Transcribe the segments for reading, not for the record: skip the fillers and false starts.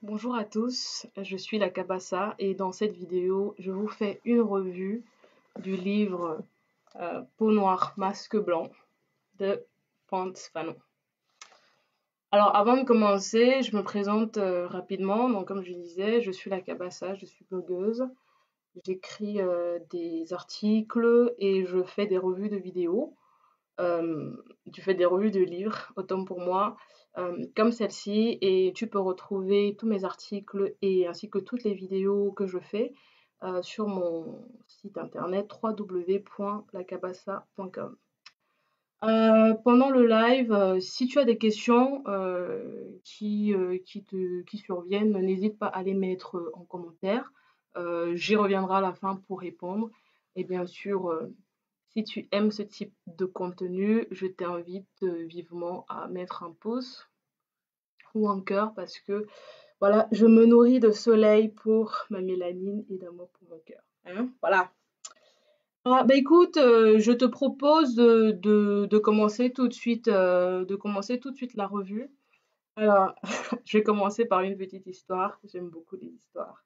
Bonjour à tous, je suis la Cabassa et dans cette vidéo, je vous fais une revue du livre Peau noire, masque blanc de Frantz Fanon. Alors avant de commencer, je me présente rapidement. Donc comme je disais, je suis la Cabassa, je suis blogueuse. J'écris des articles et je fais des revues de vidéos. Tu fais des revues de livres, autant pour moi, comme celle-ci, et tu peux retrouver tous mes articles et ainsi que toutes les vidéos que je fais sur mon site internet www.lacabassa.com. Pendant le live, si tu as des questions qui surviennent, n'hésite pas à les mettre en commentaire. J'y reviendrai à la fin pour répondre. Et bien sûr, si tu aimes ce type de contenu, je t'invite vivement à mettre un pouce ou un cœur parce que voilà, je me nourris de soleil pour ma mélanine et d'amour pour mon cœur. Hein, voilà. Ah, bah écoute, je te propose de commencer tout de suite, la revue. Alors, je vais commencer par une petite histoire. J'aime beaucoup les histoires.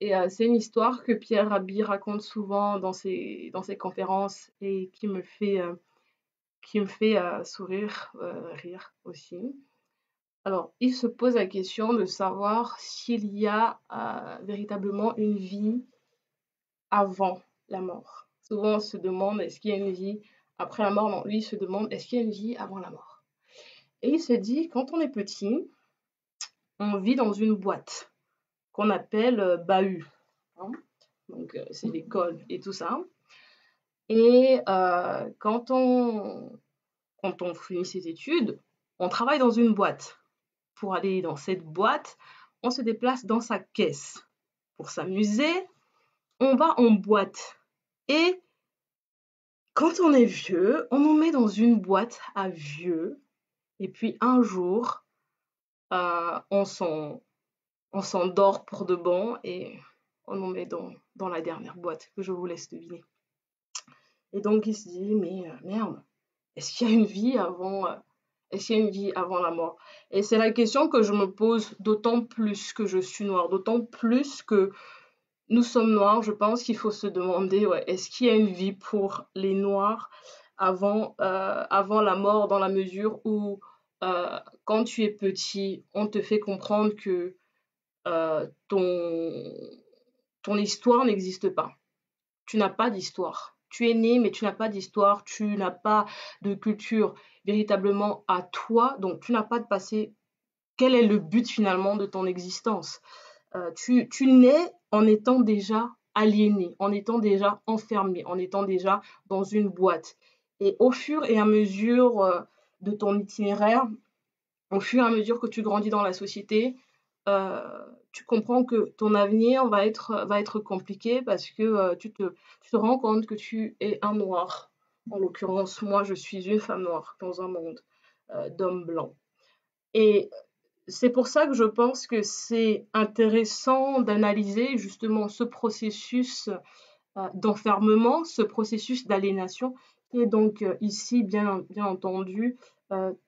Et c'est une histoire que Pierre Rabhi raconte souvent dans ses conférences et qui me fait sourire, rire aussi. Alors, il se pose la question de savoir s'il y a véritablement une vie avant la mort. Souvent, on se demande est-ce qu'il y a une vie après la mort. Non, lui, il se demande est-ce qu'il y a une vie avant la mort. Et il se dit, quand on est petit, on vit dans une boîte qu'on appelle bahut. Hein. Donc, c'est l'école et tout ça. Et quand on finit ses études, on travaille dans une boîte. Pour aller dans cette boîte, on se déplace dans sa caisse. Pour s'amuser, on va en boîte. Et quand on est vieux, on nous met dans une boîte à vieux. Et puis un jour, on s'endort pour de bon et on nous met dans la dernière boîte que je vous laisse deviner. Et donc il se dit, mais merde, est-ce qu'il y a une vie avant la mort? Et c'est la question que je me pose d'autant plus que je suis noire, d'autant plus que nous sommes noirs. Je pense qu'il faut se demander, ouais, est-ce qu'il y a une vie pour les noirs avant la mort, dans la mesure où quand tu es petit, on te fait comprendre que ton histoire n'existe pas. Tu n'as pas d'histoire. Tu es né, mais tu n'as pas d'histoire, tu n'as pas de culture véritablement à toi, donc tu n'as pas de passé. Quel est le but finalement de ton existence? Tu nais en étant déjà aliéné, en étant déjà enfermé, en étant déjà dans une boîte. Et au fur et à mesure de ton itinéraire, au fur et à mesure que tu grandis dans la société, euh, tu comprends que ton avenir va être compliqué parce que tu te rends compte que tu es un noir. En l'occurrence, moi, je suis une femme noire dans un monde d'hommes blancs. Et c'est pour ça que je pense que c'est intéressant d'analyser justement ce processus d'enfermement, ce processus d'aliénation, qui est donc ici, bien entendu,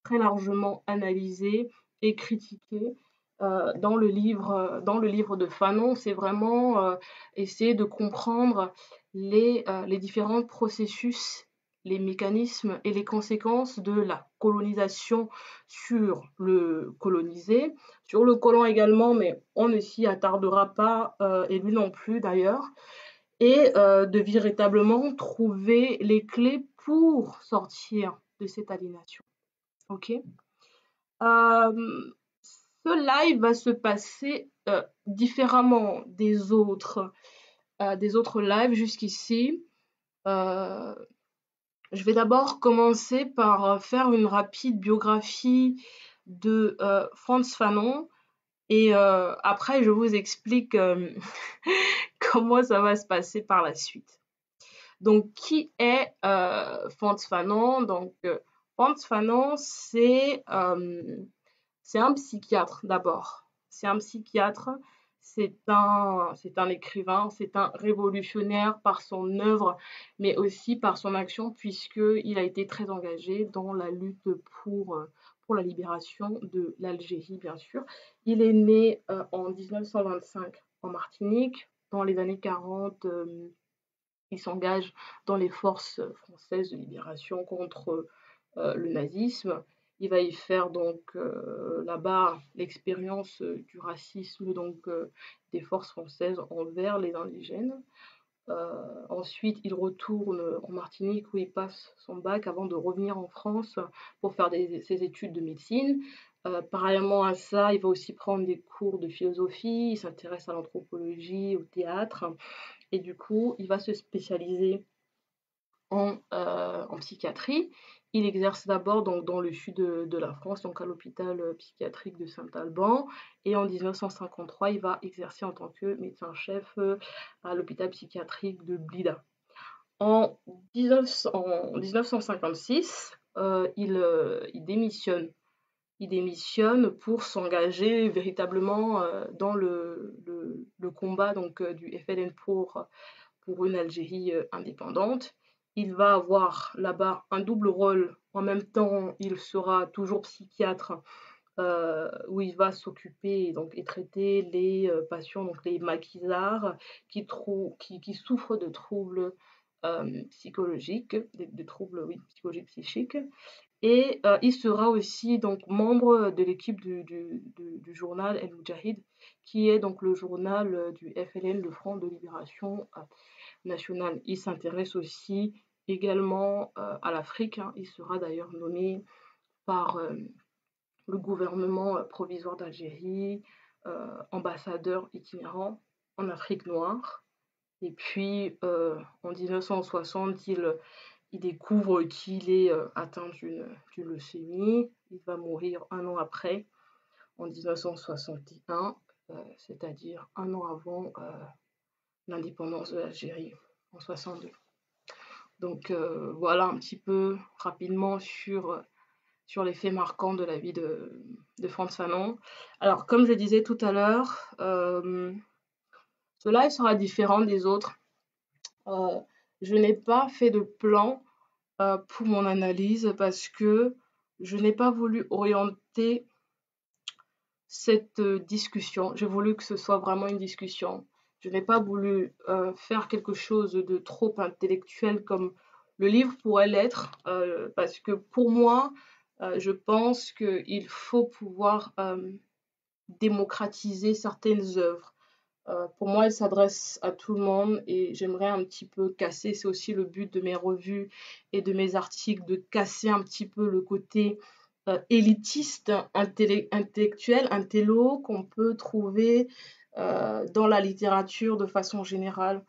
très largement analysé et critiqué dans le livre de Fanon. C'est vraiment essayer de comprendre les différents processus, les mécanismes et les conséquences de la colonisation sur le colonisé, sur le colon également, mais on ne s'y attardera pas, et lui non plus d'ailleurs, et de véritablement trouver les clés pour sortir de cette aliénation. Ok. Ce live va se passer différemment des autres lives jusqu'ici. Je vais d'abord commencer par faire une rapide biographie de Frantz Fanon et après je vous explique comment ça va se passer par la suite. Donc, qui est Frantz Fanon? Donc, Frantz Fanon, c'est un psychiatre d'abord. C'est un psychiatre, c'est un écrivain, c'est un révolutionnaire par son œuvre, mais aussi par son action, puisqu'il a été très engagé dans la lutte pour la libération de l'Algérie, bien sûr. Il est né en 1925 en Martinique. Dans les années 40, il s'engage dans les forces françaises de libération contre le nazisme. Il va y faire donc là-bas l'expérience du racisme donc des forces françaises envers les indigènes. Ensuite, il retourne en Martinique où il passe son bac avant de revenir en France pour faire ses études de médecine. Parallèlement à ça, il va aussi prendre des cours de philosophie, il s'intéresse à l'anthropologie, au théâtre, et du coup, il va se spécialiser en psychiatrie. Il exerce d'abord donc dans le sud de la France, donc à l'hôpital psychiatrique de Saint-Alban. Et en 1953, il va exercer en tant que médecin-chef à l'hôpital psychiatrique de Blida. En 1956, il démissionne. Il démissionne pour s'engager véritablement dans le combat donc, du FLN pour une Algérie indépendante. Il va avoir là-bas un double rôle. En même temps, il sera toujours psychiatre où il va s'occuper et traiter les patients, donc les maquisards qui souffrent de troubles psychologiques, des troubles psychologiques psychiques. Et il sera aussi donc membre de l'équipe du journal El Moudjahid, qui est donc le journal du FLN, le Front de Libération Nationale. Il s'intéresse aussi également à l'Afrique. Il sera d'ailleurs nommé par le gouvernement provisoire d'Algérie, ambassadeur itinérant en Afrique noire. Et puis en 1960, il découvre qu'il est atteint d'une leucémie. Il va mourir un an après, en 1961, c'est-à-dire un an avant l'indépendance de l'Algérie, en 62. Donc voilà un petit peu rapidement sur les faits marquants de la vie de Frantz Fanon. Alors, comme je disais tout à l'heure, ce live sera différent des autres. Je n'ai pas fait de plan pour mon analyse parce que je n'ai pas voulu orienter cette discussion. J'ai voulu que ce soit vraiment une discussion. Je n'ai pas voulu faire quelque chose de trop intellectuel comme le livre pourrait l'être, parce que pour moi, je pense qu'il faut pouvoir démocratiser certaines œuvres. Pour moi, elle s'adresse à tout le monde et j'aimerais un petit peu casser, c'est aussi le but de mes revues et de mes articles, de casser un petit peu le côté élitiste, intellectuel, intello qu'on peut trouver dans la littérature de façon générale.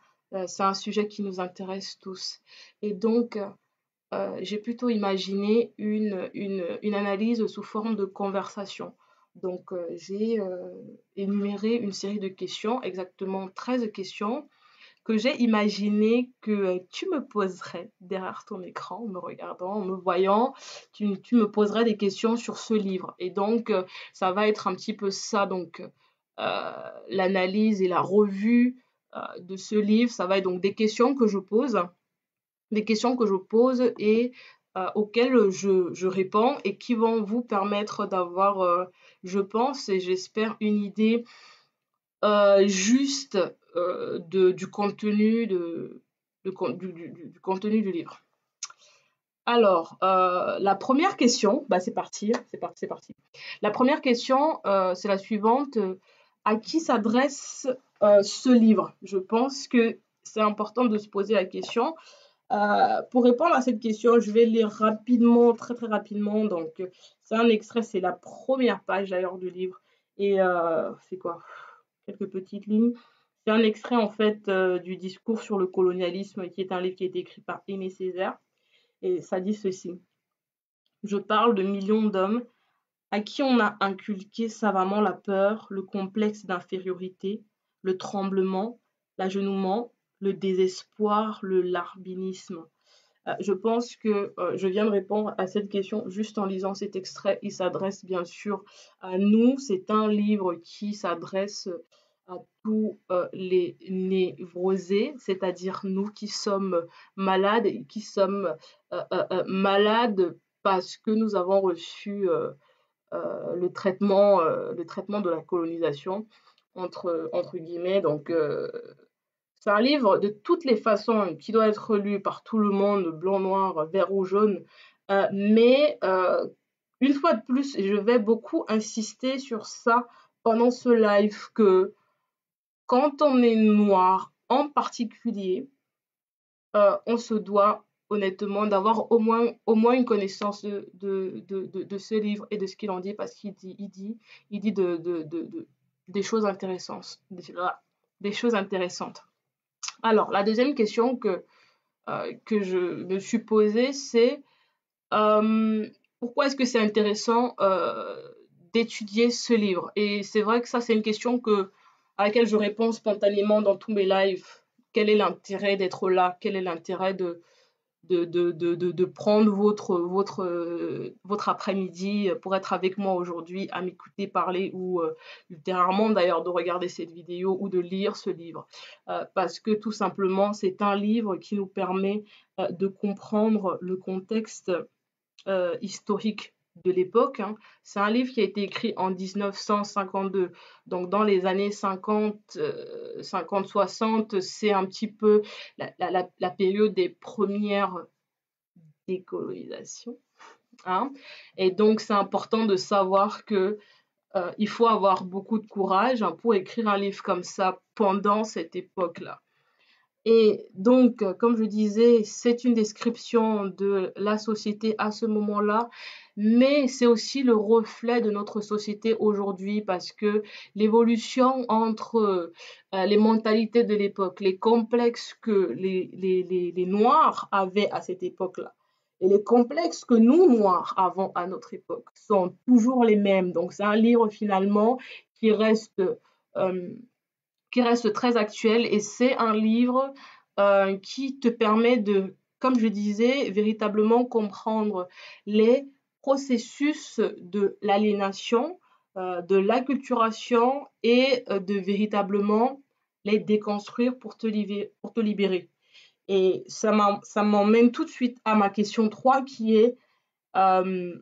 C'est un sujet qui nous intéresse tous. Et donc, j'ai plutôt imaginé une analyse sous forme de conversation. Donc, j'ai énuméré une série de questions, exactement 13 questions, que j'ai imaginé que tu me poserais derrière ton écran, en me regardant, en me voyant. Tu me poserais des questions sur ce livre. Et donc, ça va être un petit peu ça, donc, l'analyse et la revue de ce livre. Ça va être donc des questions que je pose et auxquelles je réponds et qui vont vous permettre d'avoir, je pense et j'espère, une idée juste du contenu du contenu du livre. Alors, la première question, c'est parti. La première question, c'est la suivante. À qui s'adresse ce livre? Je pense que c'est important de se poser la question. Pour répondre à cette question, je vais lire rapidement, très très rapidement. Donc, c'est un extrait, c'est la première page d'ailleurs du livre. Et c'est quoi? Quelques petites lignes. C'est un extrait en fait du discours sur le colonialisme, qui est un livre qui a été écrit par Aimé Césaire. Et ça dit ceci. Je parle de millions d'hommes à qui on a inculqué savamment la peur, le complexe d'infériorité, le tremblement, l'agenouement, le désespoir, le larbinisme. Je pense que je viens de répondre à cette question juste en lisant cet extrait. Il s'adresse bien sûr à nous. C'est un livre qui s'adresse à tous les névrosés, c'est-à-dire nous qui sommes malades et qui sommes malades parce que nous avons reçu le traitement de la colonisation, entre guillemets. Donc, c'est un livre de toutes les façons qui doit être lu par tout le monde, blanc, noir, vert ou jaune. Mais une fois de plus, je vais beaucoup insister sur ça pendant ce live, que quand on est noir en particulier, on se doit honnêtement d'avoir au moins une connaissance de ce livre et de ce qu'il en dit, parce qu'il dit des choses intéressantes. Des choses intéressantes. Alors, la deuxième question que je me suis posée, c'est pourquoi est-ce que c'est intéressant d'étudier ce livre? Et c'est vrai que ça, c'est une question à laquelle je réponds spontanément dans tous mes lives. Quel est l'intérêt d'être là? Quel est l'intérêt de prendre votre après-midi pour être avec moi aujourd'hui, à m'écouter parler, ou littéralement d'ailleurs de regarder cette vidéo ou de lire ce livre? Parce que tout simplement, c'est un livre qui nous permet de comprendre le contexte historique de l'époque, hein. C'est un livre qui a été écrit en 1952. Donc, dans les années 50-60, c'est un petit peu la période des premières décolonisations, hein. Et donc, c'est important de savoir que il faut avoir beaucoup de courage, hein, pour écrire un livre comme ça pendant cette époque-là. Et donc, comme je disais, c'est une description de la société à ce moment-là, mais c'est aussi le reflet de notre société aujourd'hui, parce que l'évolution entre les mentalités de l'époque, les complexes que les Noirs avaient à cette époque-là, et les complexes que nous, Noirs, avons à notre époque, sont toujours les mêmes. Donc, c'est un livre finalement qui reste euh, qui reste très actuel, et c'est un livre qui te permet de, comme je disais, véritablement comprendre les processus de l'aliénation, de l'acculturation, et de véritablement les déconstruire pour te libérer. Et ça m'emmène tout de suite à ma question 3, qui est euh,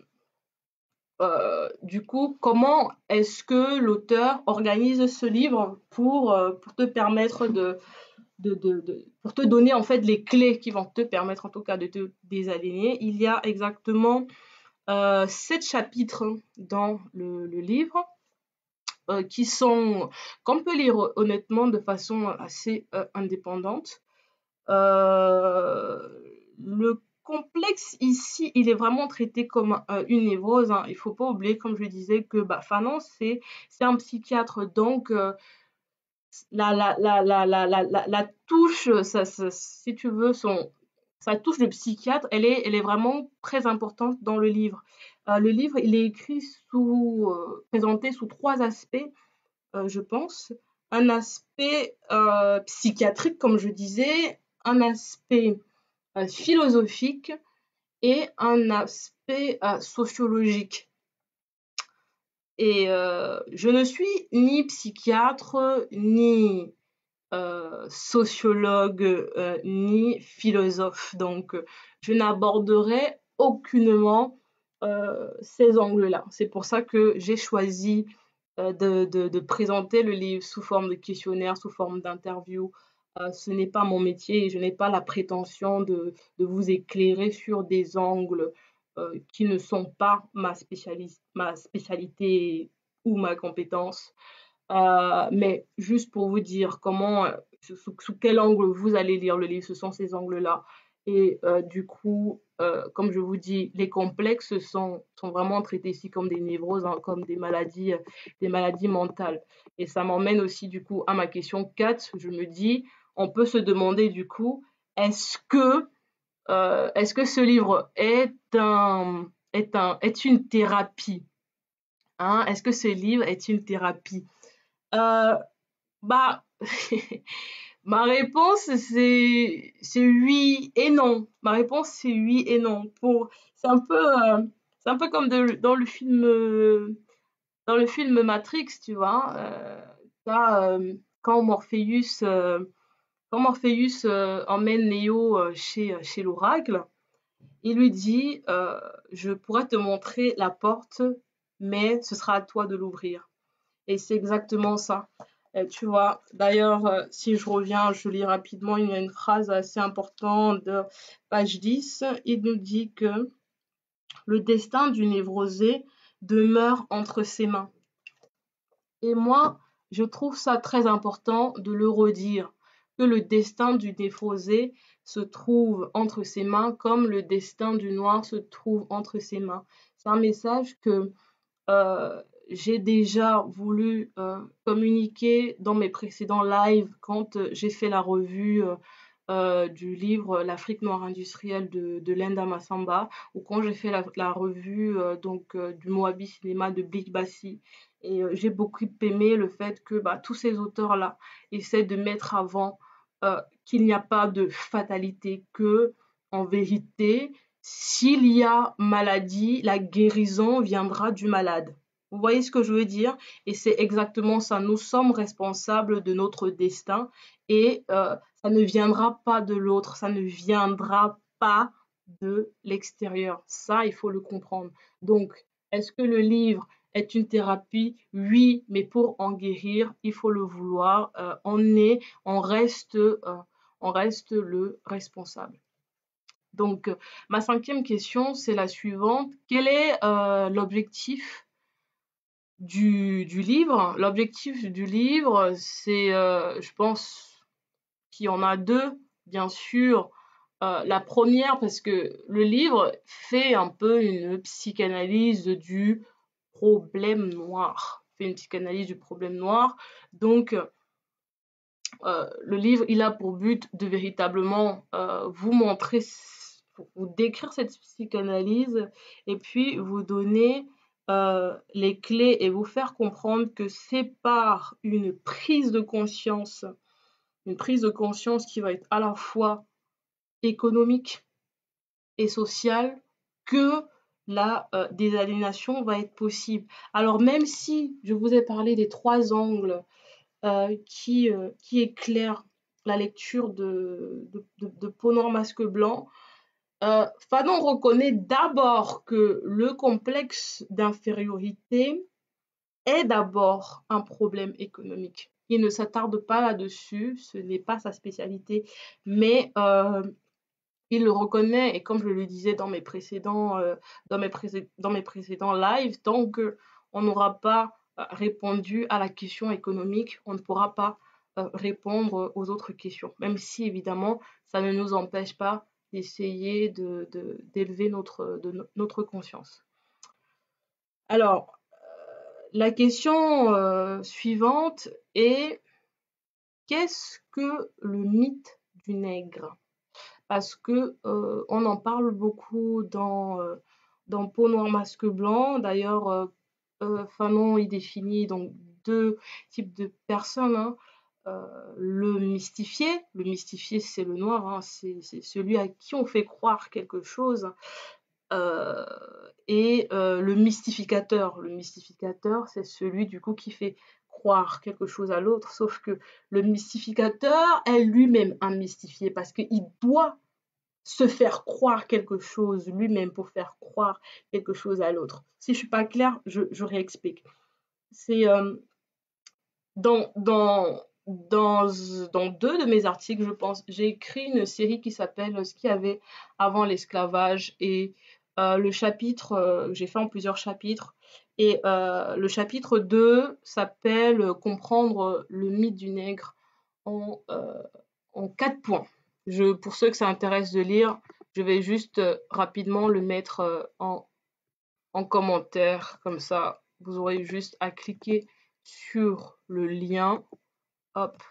du coup, comment est-ce que l'auteur organise ce livre pour te permettre pour te donner en fait les clés qui vont te permettre en tout cas de te désaligner? Il y a exactement 7 chapitres dans le livre qu'on peut lire honnêtement de façon assez indépendante. Le complexe ici, il est vraiment traité comme une névrose, hein. Il ne faut pas oublier, comme je disais, que Fanon, c'est un psychiatre. Donc, la touche, si tu veux, sa touche de psychiatre, elle est vraiment très importante dans le livre. Le livre, il est écrit présenté sous 3 aspects, je pense. Un aspect psychiatrique, comme je disais, un aspect philosophique et un aspect sociologique. Et je ne suis ni psychiatre, ni sociologue, ni philosophe. Donc, je n'aborderai aucunement ces angles-là. C'est pour ça que j'ai choisi de présenter le livre sous forme de questionnaire, sous forme d'interview. Ce n'est pas mon métier, et je n'ai pas la prétention de vous éclairer sur des angles qui ne sont pas ma spécialité ou ma compétence. Mais juste pour vous dire sous quel angle vous allez lire le livre, ce sont ces angles-là. Et du coup, comme je vous dis, les complexes sont vraiment traités ici comme des névroses, hein, comme des maladies mentales. Et ça m'emmène aussi du coup à ma question 4. Je me dis, on peut se demander du coup, est-ce que ce livre est une thérapie, hein? Est-ce que ce livre est une thérapie? Euh, Bah, ma réponse, c'est oui et non. Ma réponse, c'est oui et non. C'est un peu comme dans le film Matrix, tu vois. T'as, quand Morpheus emmène Neo chez l'oracle, il lui dit, je pourrais te montrer la porte mais ce sera à toi de l'ouvrir. Et c'est exactement ça. Tu vois, d'ailleurs, si je reviens, je lis rapidement, il y a une phrase assez importante de page 10. Il nous dit que le destin du névrosé demeure entre ses mains. Et moi, je trouve ça très important de le redire, que le destin du névrosé se trouve entre ses mains comme le destin du noir se trouve entre ses mains. C'est un message que j'ai déjà voulu communiquer dans mes précédents lives quand j'ai fait la revue du livre L'Afrique noire industrielle de Lenda Massamba, ou quand j'ai fait la revue du Moabi Cinéma de Big Bassi. Et j'ai beaucoup aimé le fait que tous ces auteurs-là essaient de mettre avant qu'il n'y a pas de fatalité, que en vérité, s'il y a maladie, la guérison viendra du malade. Vous voyez ce que je veux dire? Et c'est exactement ça. Nous sommes responsables de notre destin et ça ne viendra pas de l'autre, ça ne viendra pas de l'extérieur. Ça, il faut le comprendre. Donc, est-ce que le livre est une thérapie? Oui, mais pour en guérir, il faut le vouloir. On reste le responsable. Donc, ma 5e question, c'est la suivante. Quel est l'objectif du livre? L'objectif du livre, c'est, je pense qu'il y en a 2, bien sûr. La première, parce que le livre fait un peu une psychanalyse du problème noir. Fait une psychanalyse du problème noir. Donc, le livre, il a pour but de véritablement vous montrer, vous décrire cette psychanalyse et puis vous donner les clés et vous faire comprendre que c'est par une prise de conscience qui va être à la fois économique et sociale que la désaliénation va être possible. Alors même si je vous ai parlé des 3 angles qui éclaire la lecture de Peau noire masque blanc, Fanon reconnaît d'abord que le complexe d'infériorité est d'abord un problème économique. Il ne s'attarde pas là-dessus, ce n'est pas sa spécialité, mais il le reconnaît, et comme je le disais dans mes précédents lives, tant qu'on n'aura pas répondu à la question économique, on ne pourra pas répondre aux autres questions, même si évidemment ça ne nous empêche pas d'essayer d'élever notre conscience. Alors, la question suivante est: qu'est-ce que le mythe du nègre? Parce que on en parle beaucoup dans Peau noire masque blanc. D'ailleurs, Fanon il définit donc 2 types de personnes, hein. Le mystifié c'est le noir, hein, c'est celui à qui on fait croire quelque chose. Et le mystificateur c'est celui du coup qui fait croire quelque chose à l'autre, sauf que le mystificateur est lui-même un mystifié parce qu'il doit se faire croire quelque chose lui-même pour faire croire quelque chose à l'autre. Si je suis pas claire, je réexplique. C'est dans 2 de mes articles, je pense, j'ai écrit une série qui s'appelle Ce qu'il y avait avant l'esclavage, et le chapitre, j'ai fait en plusieurs chapitres, et le chapitre 2 s'appelle Comprendre le mythe du nègre en, euh, en 4 points. Pour ceux que ça intéresse de lire, je vais juste rapidement le mettre en commentaire, comme ça vous aurez juste à cliquer sur le lien, hop,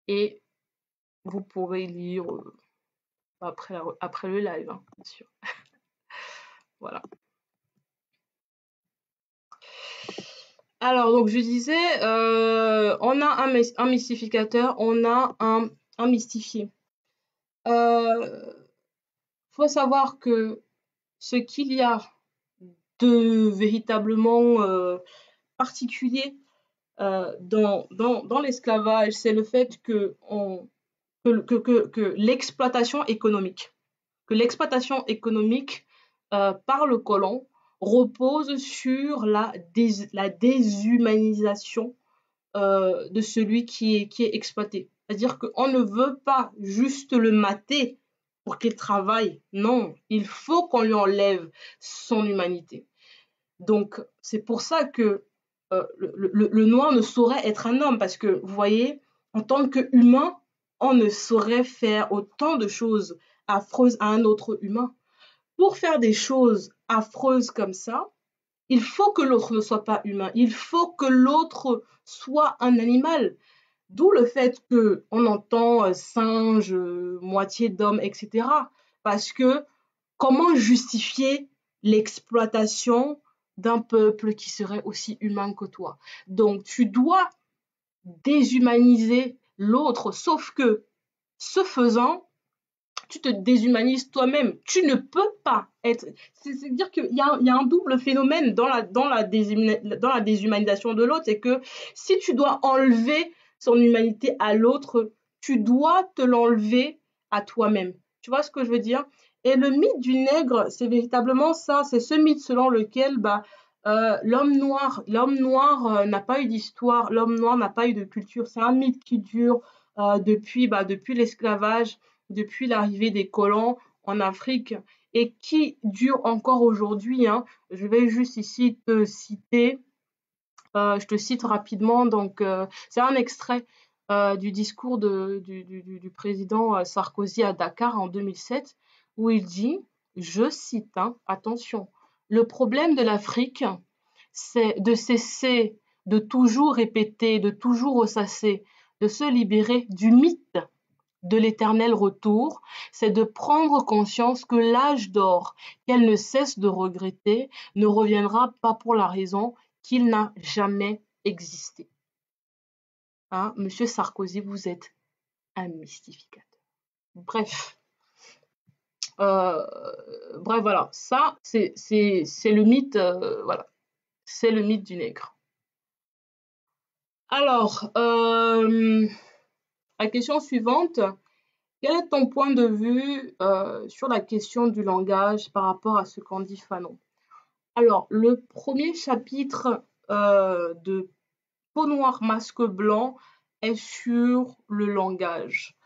et vous pourrez lire après le live, hein, bien sûr. Voilà. Alors, donc je disais, on a un mystificateur, on a un mystifié. Faut savoir que ce qu'il y a de véritablement particulier dans l'esclavage, c'est le fait que l'exploitation économique par le colon repose sur la déshumanisation de celui qui est exploité. C'est-à-dire qu'on ne veut pas juste le mater pour qu'il travaille. Non, il faut qu'on lui enlève son humanité. Donc, c'est pour ça que le noir ne saurait être un homme, parce que, vous voyez, en tant qu'humain, on ne saurait faire autant de choses affreuses à un autre humain. Pour faire des choses affreuses comme ça, il faut que l'autre ne soit pas humain, il faut que l'autre soit un animal. D'où le fait qu'on entend singe, moitié d'homme, etc. Parce que comment justifier l'exploitation d'un peuple qui serait aussi humain que toi? Donc tu dois déshumaniser l'autre, sauf que ce faisant, tu te déshumanises toi-même. Tu ne peux pas être. C'est-à-dire qu'il y a un double phénomène dans la déshumanisation de l'autre, c'est que si tu dois enlever son humanité à l'autre, tu dois te l'enlever à toi-même. Tu vois ce que je veux dire? Et le mythe du nègre, c'est véritablement ça. C'est ce mythe selon lequel l'homme noir n'a pas eu d'histoire, l'homme noir n'a pas eu de culture. C'est un mythe qui dure depuis l'esclavage, depuis l'arrivée des colons en Afrique et qui dure encore aujourd'hui, hein. Je vais juste ici te citer, je te cite rapidement, donc c'est un extrait du discours du président Sarkozy à Dakar en 2007, où il dit, je cite, hein, attention, le problème de l'Afrique, c'est de cesser de toujours répéter, de toujours ressasser, de se libérer du mythe de l'éternel retour, c'est de prendre conscience que l'âge d'or qu'elle ne cesse de regretter ne reviendra pas pour la raison qu'il n'a jamais existé. Hein, Monsieur Sarkozy, vous êtes un mystificateur. Bref, voilà, ça c'est le mythe, voilà, c'est le mythe du nègre. Alors, la question suivante. Quel est ton point de vue sur la question du langage par rapport à ce qu'en dit Fanon? Alors, le premier chapitre de Peau noire, masque blanc est sur le langage.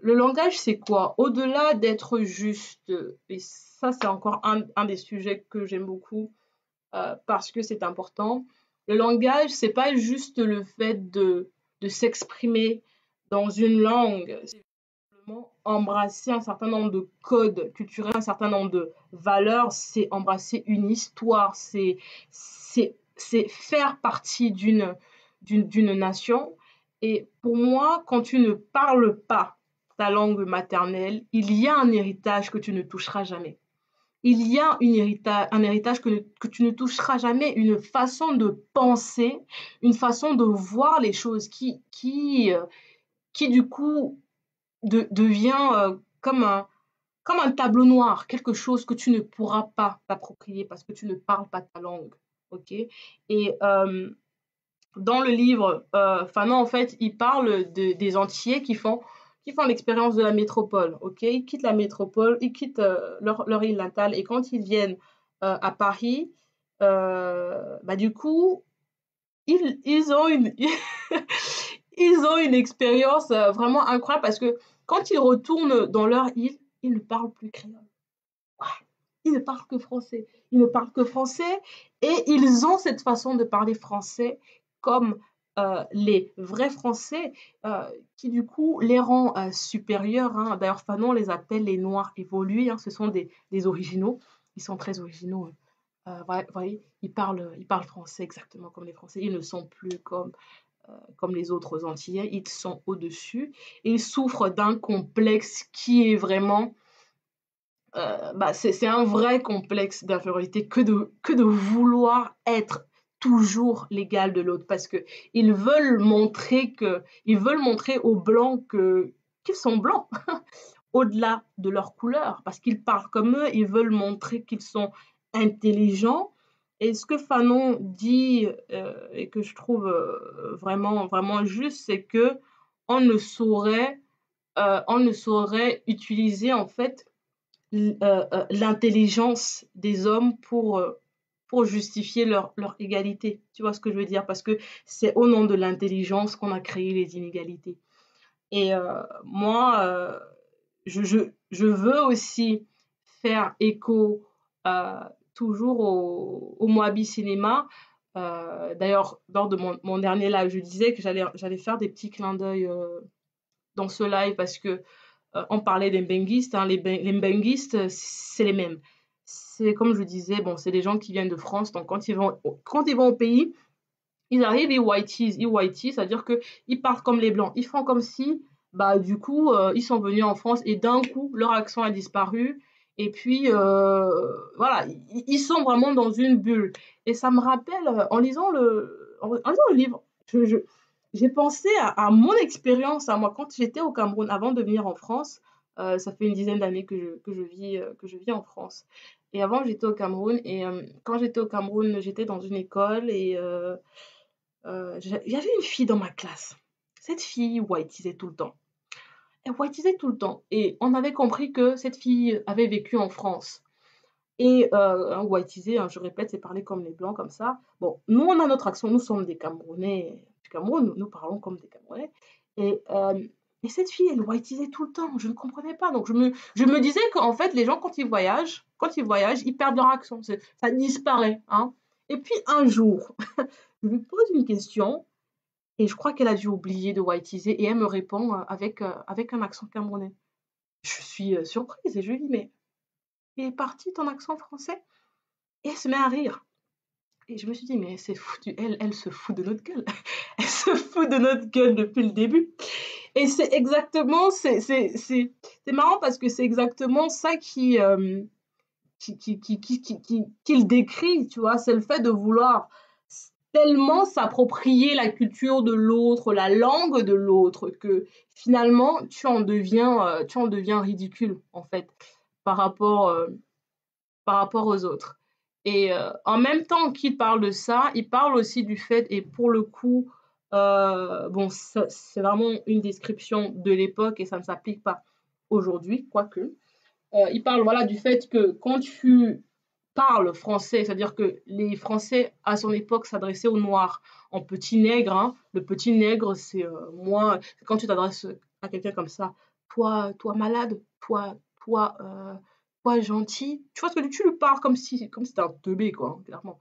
Le langage, c'est quoi? Au-delà d'être juste, et ça, c'est encore un des sujets que j'aime beaucoup parce que c'est important. Le langage, c'est pas juste le fait de s'exprimer dans une langue, embrasser un certain nombre de codes culturels, un certain nombre de valeurs, c'est embrasser une histoire, c'est faire partie d'une nation. Et pour moi, quand tu ne parles pas ta langue maternelle, il y a un héritage que tu ne toucheras jamais. Il y a un héritage que tu ne toucheras jamais, une façon de penser, une façon de voir les choses qui du coup devient comme un tableau noir, quelque chose que tu ne pourras pas t'approprier parce que tu ne parles pas ta langue. Ok. Et dans le livre, Fanon, en fait, il parle des Antillais qui font l'expérience de la métropole. Ok. Ils quittent la métropole, ils quittent leur île natale et quand ils viennent à Paris, du coup, ils ont une ils ont une expérience vraiment incroyable parce que quand ils retournent dans leur île, ils ne parlent plus créole. Ouais, ils ne parlent que français. Ils ne parlent que français et ils ont cette façon de parler français comme les vrais Français qui du coup les rend supérieurs. Hein. D'ailleurs, Fanon les appelle les Noirs évolués. Hein. Ce sont des originaux. Ils sont très originaux. Voyez, ils parlent français exactement comme les Français. Ils ne sont plus comme les autres Antillais, ils sont au-dessus. Ils souffrent d'un complexe qui est vraiment... c'est un vrai complexe d'infériorité que de vouloir être toujours l'égal de l'autre parce qu'ils veulent montrer aux Blancs qu'ils sont Blancs au-delà de leur couleur parce qu'ils parlent comme eux, ils veulent montrer qu'ils sont intelligents. Et ce que Fanon dit et que je trouve vraiment, vraiment juste, c'est que on ne saurait utiliser en fait l'intelligence des hommes pour justifier leur égalité. Tu vois ce que je veux dire? Parce que c'est au nom de l'intelligence qu'on a créé les inégalités. Et moi, je veux aussi faire écho toujours au Moabi Cinéma. D'ailleurs, lors de mon dernier live, je disais que j'allais faire des petits clins d'œil dans ce live parce que on parlait des Mbenguistes. Hein, les Mbenguistes, c'est les mêmes. C'est comme je disais, bon, c'est des gens qui viennent de France, donc quand ils vont au pays, ils arrivent, ils whiteisent, c'est-à-dire qu'ils parlent comme les Blancs. Ils font comme si, bah, du coup, ils sont venus en France et d'un coup, leur accent a disparu. Et puis, voilà, ils sont vraiment dans une bulle. Et ça me rappelle, en lisant le livre, j'ai pensé à mon expérience, à moi, quand j'étais au Cameroun, avant de venir en France. Ça fait une dizaine d'années que je vis en France. Et avant, j'étais au Cameroun. Et quand j'étais au Cameroun, j'étais dans une école et il y avait une fille dans ma classe. Cette fille whiteisait tout le temps. Elle whiteisait tout le temps. Et on avait compris que cette fille avait vécu en France. Et whiteiser, hein, je répète, c'est parler comme les Blancs, comme ça. Bon, nous, on a notre accent. Nous sommes des Camerounais du Cameroun. Nous parlons comme des Camerounais. Et, euh, et cette fille, elle whiteisait tout le temps. Je ne comprenais pas. Donc, je me disais qu'en fait, les gens, quand ils voyagent, ils perdent leur accent. Ça disparaît. Hein. Et puis, un jour, je lui pose une question et je crois qu'elle a dû oublier de whiteiser et elle me répond avec un accent camerounais. Je suis surprise et je lui dis, mais il est parti ton accent français? Et elle se met à rire. Et je me suis dit, mais c'est foutu, elle se fout de notre gueule. Elle se fout de notre gueule depuis le début. Et c'est exactement, c'est marrant parce que c'est exactement ça qu'il décrit, tu vois, c'est le fait de vouloir tellement s'approprier la culture de l'autre, la langue de l'autre, que finalement, tu en deviens ridicule, en fait, par rapport, euh, par rapport aux autres. Et en même temps qu'il parle de ça, il parle aussi du fait, et pour le coup, bon, c'est vraiment une description de l'époque et ça ne s'applique pas aujourd'hui, quoique. Il parle voilà, du fait que quand tu parles français, c'est-à-dire que les Français à son époque s'adressaient aux Noirs en petit nègre. Hein. Le petit nègre, c'est moi, quand tu t'adresses à quelqu'un comme ça, toi malade, toi gentil, tu vois ce que tu lui parles comme si c'était un teubé, quoi, hein, clairement.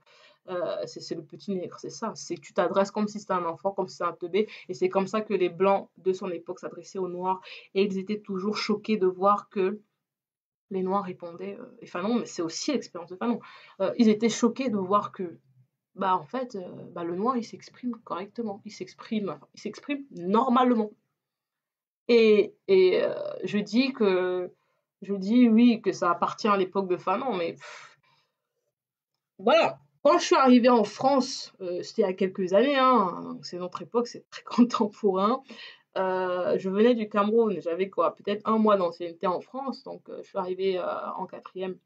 C'est le petit nègre, c'est ça. C'est que tu t'adresses comme si c'était un enfant, comme si c'était un teubé. Et c'est comme ça que les Blancs de son époque s'adressaient aux Noirs. Et ils étaient toujours choqués de voir que les Noirs répondaient, et Fanon, mais c'est aussi l'expérience de Fanon. Ils étaient choqués de voir que, bah, en fait, bah, le Noir, il s'exprime correctement, il s'exprime normalement. Et je dis oui, que ça appartient à l'époque de Fanon, mais voilà. Quand je suis arrivée en France, c'était il y a quelques années, hein, donc c'est notre époque, c'est très contemporain. Je venais du Cameroun, j'avais quoi, peut-être un mois d'ancienneté en France, donc je suis arrivée en quatrième.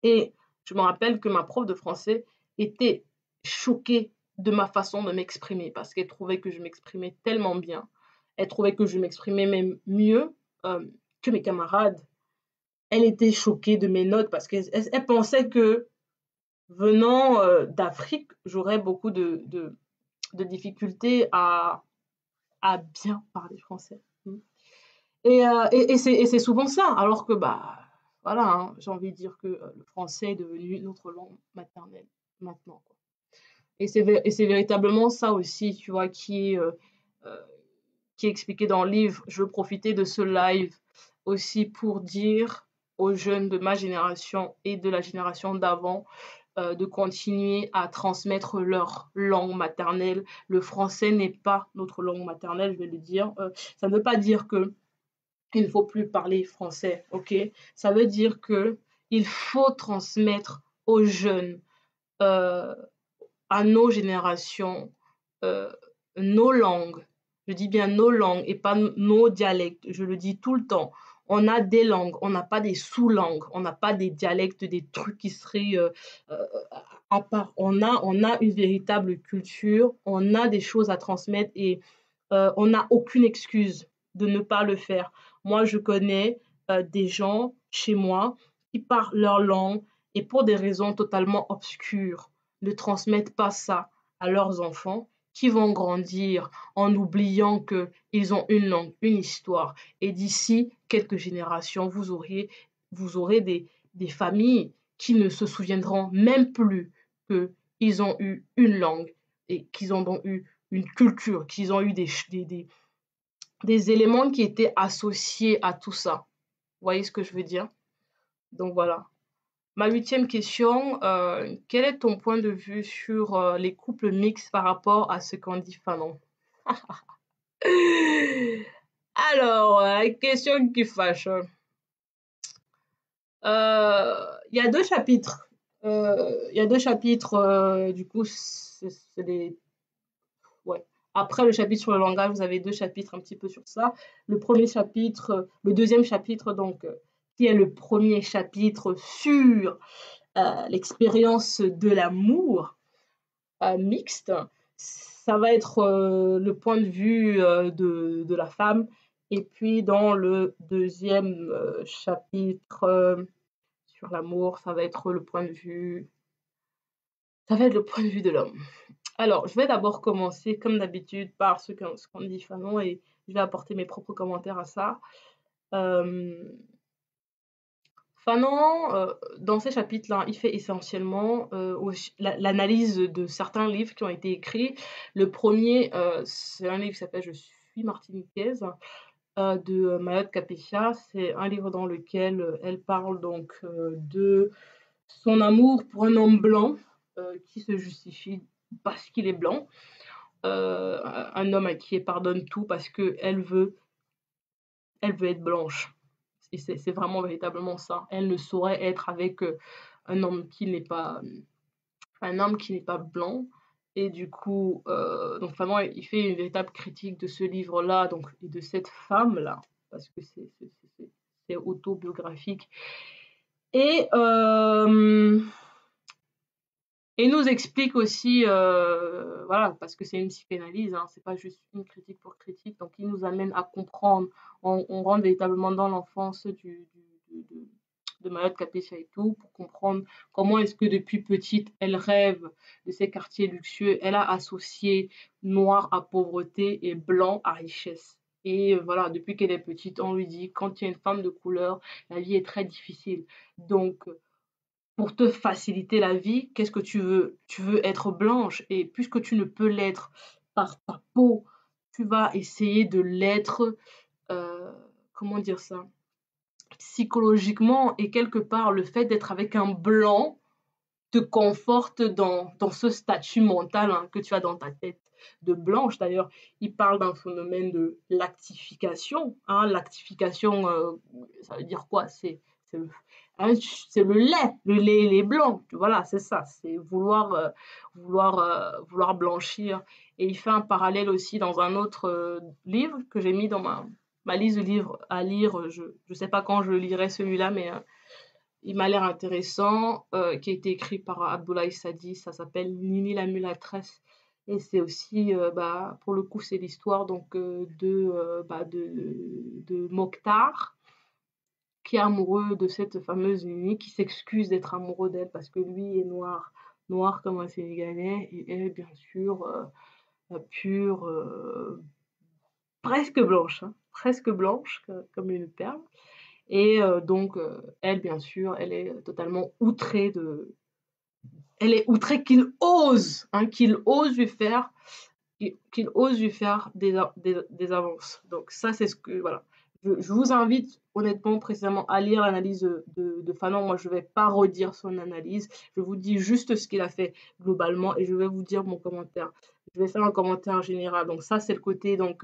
Et je me rappelle que ma prof de français était choquée de ma façon de m'exprimer parce qu'elle trouvait que je m'exprimais tellement bien. Elle trouvait que je m'exprimais même mieux que mes camarades. Elle était choquée de mes notes parce qu'elle pensait que venant d'Afrique, j'aurais beaucoup de difficultés à bien parler français. Et c'est souvent ça, alors que, bah, voilà, hein, j'ai envie de dire que le français est devenu notre langue maternelle maintenant, quoi. Et c'est véritablement ça aussi, tu vois, euh, qui est expliqué dans le livre. Je veux profiter de ce live aussi pour dire aux jeunes de ma génération et de la génération d'avant de continuer à transmettre leur langue maternelle. Le français n'est pas notre langue maternelle, je vais le dire. Ça ne veut pas dire que il ne faut plus parler français, ok? Ça veut dire que il faut transmettre aux jeunes, euh, à nos générations, euh, nos langues. Je dis bien nos langues et pas nos dialectes. Je le dis tout le temps. On a des langues, on n'a pas des sous-langues, on n'a pas des dialectes, des trucs qui seraient euh, à part. On a une véritable culture, on a des choses à transmettre et on n'a aucune excuse de ne pas le faire. Moi, je connais des gens chez moi qui parlent leur langue et pour des raisons totalement obscures, ne transmettent pas ça à leurs enfants qui vont grandir en oubliant qu'ils ont une langue, une histoire. Et d'ici quelques générations, vous aurez des familles qui ne se souviendront même plus qu'ils ont eu une langue et qu'ils ont donc eu une culture, qu'ils ont eu des éléments qui étaient associés à tout ça. Vous voyez ce que je veux dire? Donc voilà. Ma huitième question, quel est ton point de vue sur les couples mixtes par rapport à ce qu'en dit Fanon? Alors, question qui fâche. Il y a deux chapitres. Il y a deux chapitres, du coup, c'est des... Ouais. Après le chapitre sur le langage, vous avez deux chapitres un petit peu sur ça. Le premier chapitre, le deuxième chapitre, donc, qui est le premier chapitre sur l'expérience de l'amour mixte. Ça va être le point de vue de la femme. Et puis dans le deuxième chapitre sur l'amour, ça va être le point de vue, ça va être le point de vue de l'homme. Alors, je vais d'abord commencer, comme d'habitude, par ce qu'on dit Fanon et je vais apporter mes propres commentaires à ça. Fanon, dans ces chapitres-là, il fait essentiellement l'analyse de certains livres qui ont été écrits. Le premier, c'est un livre qui s'appelle Je suis martiniquaise de Mayotte Capécia. C'est un livre dans lequel elle parle donc de son amour pour un homme blanc qui se justifie parce qu'il est blanc. Un homme à qui elle pardonne tout parce qu'elle elle veut être blanche. Et c'est vraiment véritablement ça. Elle ne saurait être avec un homme qui n'est pas blanc. Et du coup, donc vraiment, il fait une véritable critique de ce livre-là, donc et de cette femme-là, parce que c'est autobiographique. Et et nous explique aussi, voilà, parce que c'est une psychanalyse, hein, c'est pas juste une critique pour critique, donc il nous amène à comprendre, on rentre véritablement dans l'enfance de Mayotte Capécia et tout, pour comprendre comment est-ce que depuis petite, elle rêve de ces quartiers luxueux, elle a associé noir à pauvreté et blanc à richesse. Et voilà, depuis qu'elle est petite, on lui dit, quand tu es une femme de couleur, la vie est très difficile. Donc, pour te faciliter la vie, qu'est-ce que tu veux? Tu veux être blanche et puisque tu ne peux l'être par ta peau, tu vas essayer de l'être, comment dire ça? Psychologiquement et quelque part, le fait d'être avec un blanc te conforte dans ce statut mental hein, que tu as dans ta tête de blanche. D'ailleurs, il parle d'un phénomène de lactification. Hein. Lactification, ça veut dire quoi? Hein, c'est le lait il est blanc. Voilà, c'est ça. C'est vouloir blanchir. Et il fait un parallèle aussi dans un autre livre que j'ai mis dans ma liste de livres à lire. Je ne sais pas quand je lirai celui-là, mais il m'a l'air intéressant, qui a été écrit par Abdoulaye Sadi, ça s'appelle Nini la mulâtresse. Et c'est aussi, bah, pour le coup, c'est l'histoire donc de Mokhtar, qui est amoureux de cette fameuse Nini, qui s'excuse d'être amoureux d'elle parce que lui est noir, noir comme un Sénégalais, et elle, bien sûr, pure, presque blanche, hein, presque blanche, comme une perle. Et donc, elle, bien sûr, elle est totalement outrée elle est outrée hein, qu'il ose lui faire des avances. Donc ça, c'est ce que, voilà. Je vous invite honnêtement précisément à lire l'analyse de Fanon. Moi, je ne vais pas redire son analyse. Je vous dis juste ce qu'il a fait globalement et je vais vous dire mon commentaire. Je vais faire un commentaire général. Donc ça, c'est le côté donc,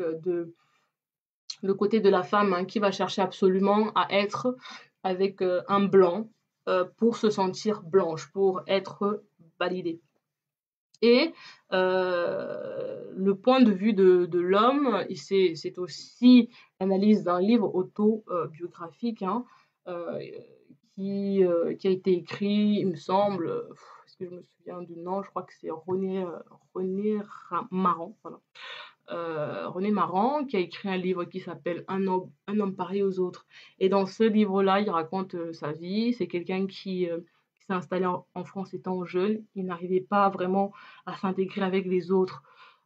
le côté de la femme hein, qui va chercher absolument à être avec un blanc pour se sentir blanche, pour être validée. Et le point de vue de l'homme, c'est aussi l'analyse d'un livre autobiographique hein, qui a été écrit, il me semble, est-ce que je me souviens du nom, je crois que c'est René Maran, voilà. René Maran, qui a écrit un livre qui s'appelle Un homme pareil aux autres. Et dans ce livre-là, il raconte sa vie. C'est quelqu'un qui s'est installé en France étant jeune. Il n'arrivait pas vraiment à s'intégrer avec les autres,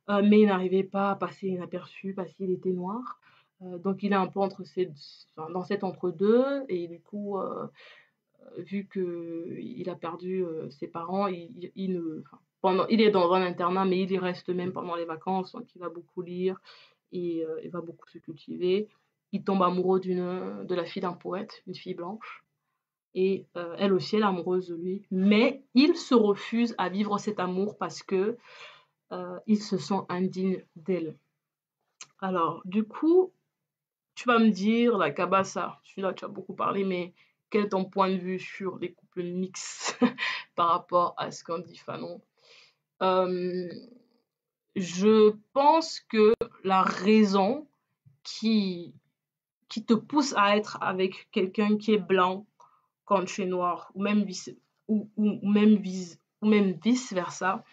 mais il n'arrivait pas à passer inaperçu parce qu'il était noir. Donc il est un peu enfin, dans cet entre-deux. Et du coup, vu qu'il a perdu ses parents, il ne, enfin, il est dans un internat, mais il y reste même pendant les vacances, donc il va beaucoup lire et il va beaucoup se cultiver. Il tombe amoureux de la fille d'un poète, une fille blanche, et elle aussi, elle est amoureuse de lui, mais il se refuse à vivre cet amour parce que il se sent indigne d'elle. Alors, du coup, tu vas me dire, la Kabassa, celui-là, tu as beaucoup parlé, mais quel est ton point de vue sur les couples mixtes par rapport à ce qu'en dit Fanon? Euh, je pense que la raison qui, qui te pousse à être avec quelqu'un qui est blanc quand tu es noir, ou même vice-versa,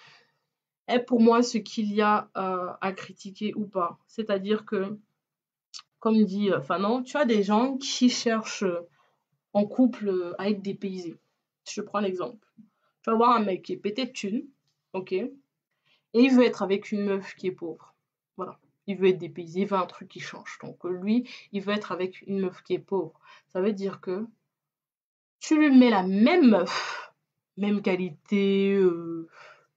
est pour moi ce qu'il y a à critiquer ou pas. C'est-à-dire que, comme dit Fanon, tu as des gens qui cherchent en couple à être dépaysé. Je prends l'exemple. Tu vas voir un mec qui est pété de thunes, ok, et il veut être avec une meuf qui est pauvre. Voilà. Il veut être dépaysé, il veut un truc qui change. Donc lui, il veut être avec une meuf qui est pauvre. Ça veut dire que tu lui mets la même meuf, même qualité,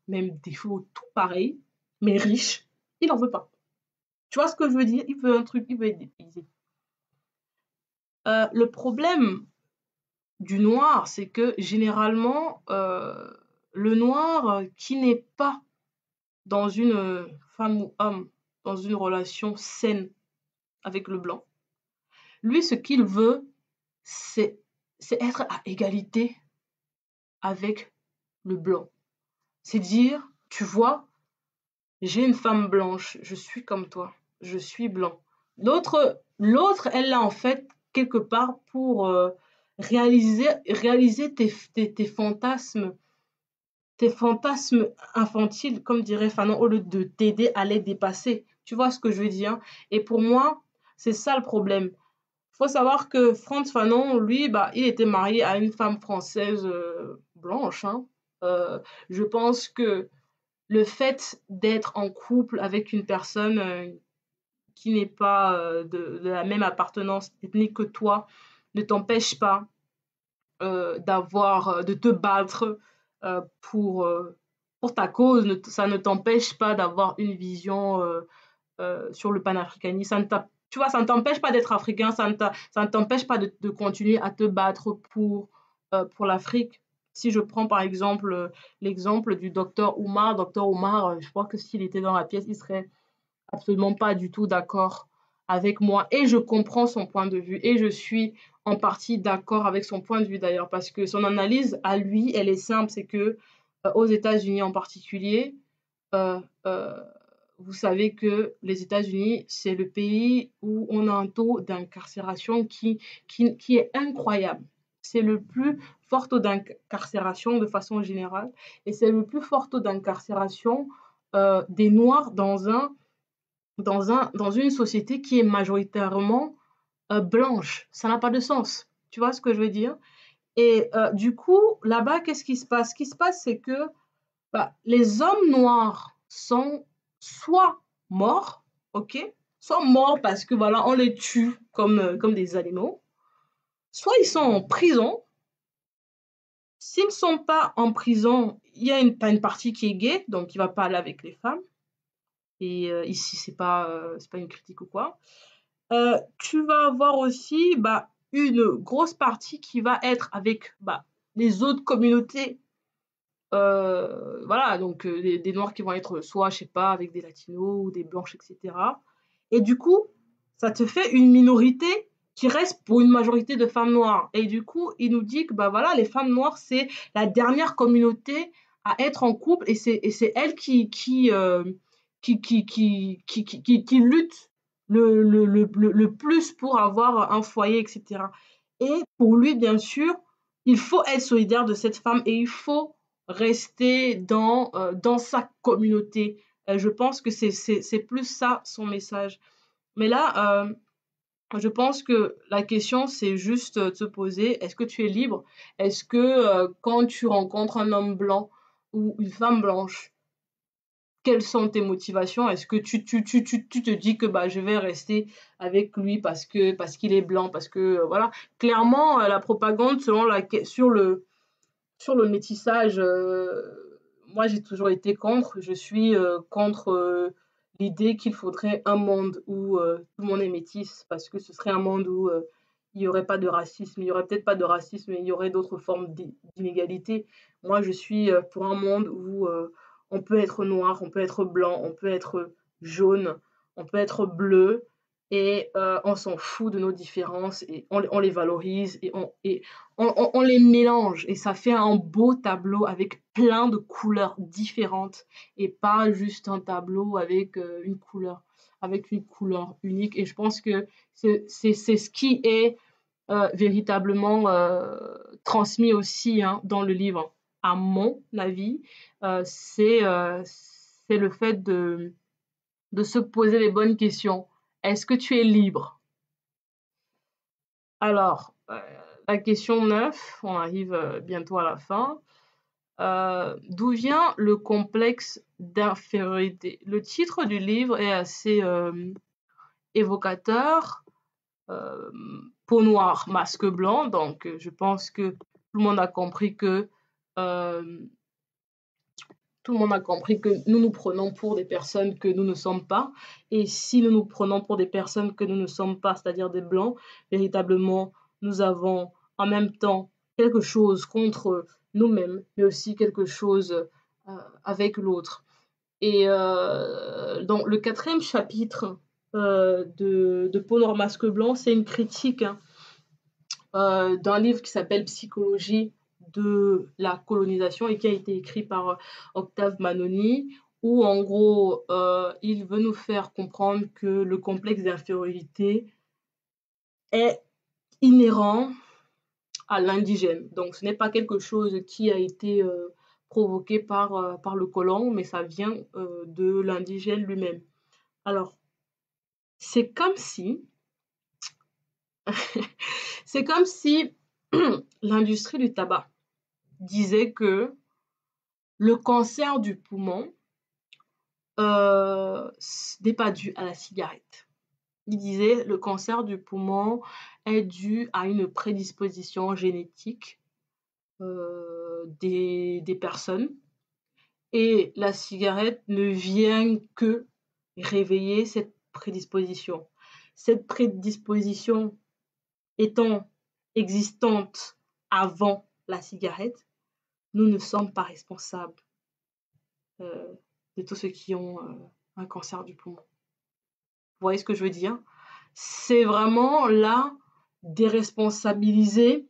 même défaut, tout pareil, mais riche, il n'en veut pas. Tu vois ce que je veux dire? Il veut un truc, il veut être dépaysé. Le problème du noir, c'est que généralement, le noir qui n'est pas dans une femme ou homme, dans une relation saine avec le blanc, lui, ce qu'il veut, c'est être à égalité avec le blanc. C'est dire, tu vois, j'ai une femme blanche, je suis comme toi, je suis blanc. L'autre, elle l'a en fait quelque part pour réaliser tes fantasmes infantiles, comme dirait Fanon, au lieu de t'aider à les dépasser. Tu vois ce que je veux dire? Et pour moi, c'est ça le problème. Il faut savoir que Frantz Fanon, lui, bah, il était marié à une femme française blanche, hein. Je pense que le fait d'être en couple avec une personne qui n'est pas de la même appartenance ethnique que toi ne t'empêche pas de te battre euh, pour, euh, pour ta cause. Ça ne t'empêche pas d'avoir une vision sur le panafricanisme. Tu vois, ça ne t'empêche pas d'être africain, ça ne t'empêche pas de continuer à te battre pour l'Afrique. Si je prends par exemple l'exemple du docteur Oumar, je crois que s'il était dans la pièce, il serait absolument pas du tout d'accord avec moi et je comprends son point de vue et je suis en partie d'accord avec son point de vue d'ailleurs parce que son analyse à lui, elle est simple, c'est que aux États-Unis en particulier, euh, euh, vous savez que les États-Unis, c'est le pays où on a un taux d'incarcération qui est incroyable. C'est le plus fort taux d'incarcération de façon générale et c'est le plus fort taux d'incarcération des Noirs dans une société qui est majoritairement blanche. Ça n'a pas de sens. Tu vois ce que je veux dire? Et du coup, là-bas, qu'est-ce qui se passe? Ce qui se passe, c'est que bah, les hommes noirs sont soit morts, ok? Soit morts parce que voilà, on les tue comme des animaux, soit ils sont en prison. S'ils ne sont pas en prison, il y a une partie qui est gay, donc qui va pas aller avec les femmes. Et ici, c'est pas une critique ou quoi. Tu vas avoir aussi bah, une grosse partie qui va être avec bah, les autres communautés. Voilà, donc des noirs qui vont être soit, je sais pas, avec des latinos ou des blanches, etc. Et du coup, ça te fait une minorité qui reste pour une majorité de femmes noires. Et du coup, il nous dit que bah, voilà, les femmes noires, c'est la dernière communauté à être en couple et c'est elles qui luttent le plus pour avoir un foyer, etc. Et pour lui, bien sûr, il faut être solidaire de cette femme et il faut rester dans sa communauté Je pense que c'est plus ça son message. Mais là, je pense que la question, c'est juste de se poser, est-ce que tu es libre? Est-ce que quand tu rencontres un homme blanc ou une femme blanche, quelles sont tes motivations? Est-ce que tu te dis que bah, je vais rester avec lui parce qu'il est blanc, parce que voilà. Clairement, la propagande sur le métissage, moi j'ai toujours été contre. Je suis contre l'idée qu'il faudrait un monde où tout le monde est métisse, parce que ce serait un monde où il n'y aurait pas de racisme. Il n'y aurait peut-être pas de racisme, mais il y aurait d'autres formes d'inégalité. Moi, je suis pour un monde où on peut être noir, on peut être blanc, on peut être jaune, on peut être bleu, et on s'en fout de nos différences, et on les valorise, et on les mélange, et ça fait un beau tableau avec plein de couleurs différentes, et pas juste un tableau avec une couleur unique. Et je pense que c'est ce qui est véritablement transmis aussi, hein, dans le livre. À mon avis, c'est le fait de se poser les bonnes questions. Est-ce que tu es libre? Alors, la question 9, on arrive bientôt à la fin. D'où vient le complexe d'infériorité? Le titre du livre est assez évocateur. Peau noire, masque blanc. Donc, je pense que tout le monde a compris que euh, tout le monde a compris que nous nous prenons pour des personnes que nous ne sommes pas. Et si nous nous prenons pour des personnes que nous ne sommes pas, c'est-à-dire des blancs, véritablement, nous avons en même temps quelque chose contre nous-mêmes, mais aussi quelque chose avec l'autre. Et dans le 4e chapitre de Peau noire, masque blanc, c'est une critique, hein, d'un livre qui s'appelle Psychologie de la colonisation, et qui a été écrit par Octave Manoni, où en gros, il veut nous faire comprendre que le complexe d'infériorité est inhérent à l'indigène. Donc ce n'est pas quelque chose qui a été provoqué par le colon, mais ça vient de l'indigène lui-même. Alors, c'est comme si c'est comme si l'industrie du tabac disait que le cancer du poumon n'est pas dû à la cigarette. Il disait le cancer du poumon est dû à une prédisposition génétique des personnes, et la cigarette ne vient que réveiller cette prédisposition. Cette prédisposition étant existante avant la cigarette, nous ne sommes pas responsables de tous ceux qui ont un cancer du poumon. Vous voyez ce que je veux dire? C'est vraiment là déresponsabiliser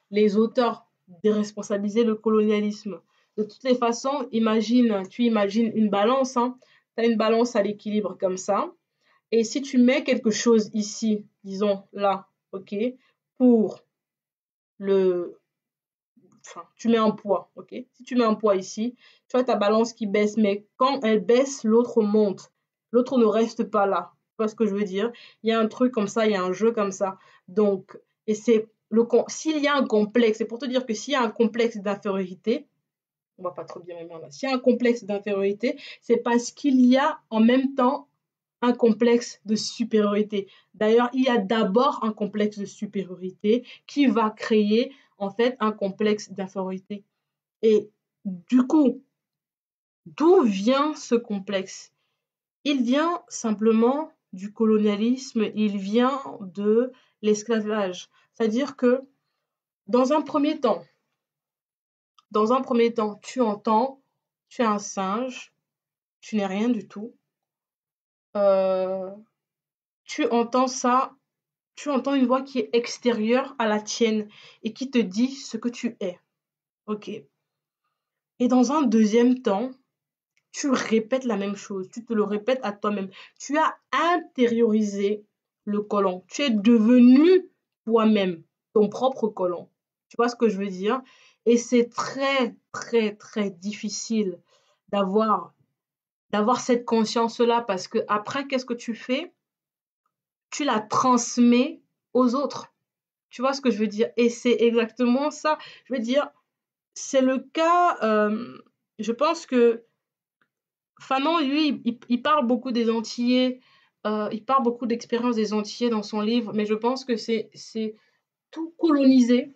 les auteurs, déresponsabiliser le colonialisme. De toutes les façons, tu imagines une balance, hein. Tu as une balance à l'équilibre comme ça. Et si tu mets quelque chose ici, disons là, ok, pour le... Enfin, tu mets un poids, ok. Si tu mets un poids ici, tu as ta balance qui baisse, mais quand elle baisse, l'autre monte. L'autre ne reste pas là. Tu vois ce que je veux dire? Il y a un truc comme ça, il y a un jeu comme ça. Donc, et c'est s'il y a un complexe, c'est pour te dire que s'il y a un complexe d'infériorité, on va pas trop bien maintenant là. S'il y a un complexe d'infériorité, c'est parce qu'il y a en même temps un complexe de supériorité. D'ailleurs, il y a d'abord un complexe de supériorité qui va créer en fait un complexe d'infériorité. Et du coup, d'où vient ce complexe? Il vient simplement du colonialisme, il vient de l'esclavage. C'est-à-dire que dans un premier temps, tu entends, tu es un singe, tu n'es rien du tout. Tu entends ça, tu entends une voix qui est extérieure à la tienne et qui te dit ce que tu es. Ok. Et dans un deuxième temps, tu répètes la même chose, tu te le répètes à toi-même. Tu as intériorisé le colon. Tu es devenu toi-même ton propre colon. Tu vois ce que je veux dire? Et c'est très, très, très difficile d'avoir cette conscience-là parce que après, qu'est-ce que tu fais? Tu la transmets aux autres. Tu vois ce que je veux dire? Et c'est exactement ça. Je veux dire, c'est le cas, je pense que Fanon, lui, il parle beaucoup des Antillais, il parle beaucoup d'expériences des Antillais dans son livre, mais je pense que c'est tout colonisé,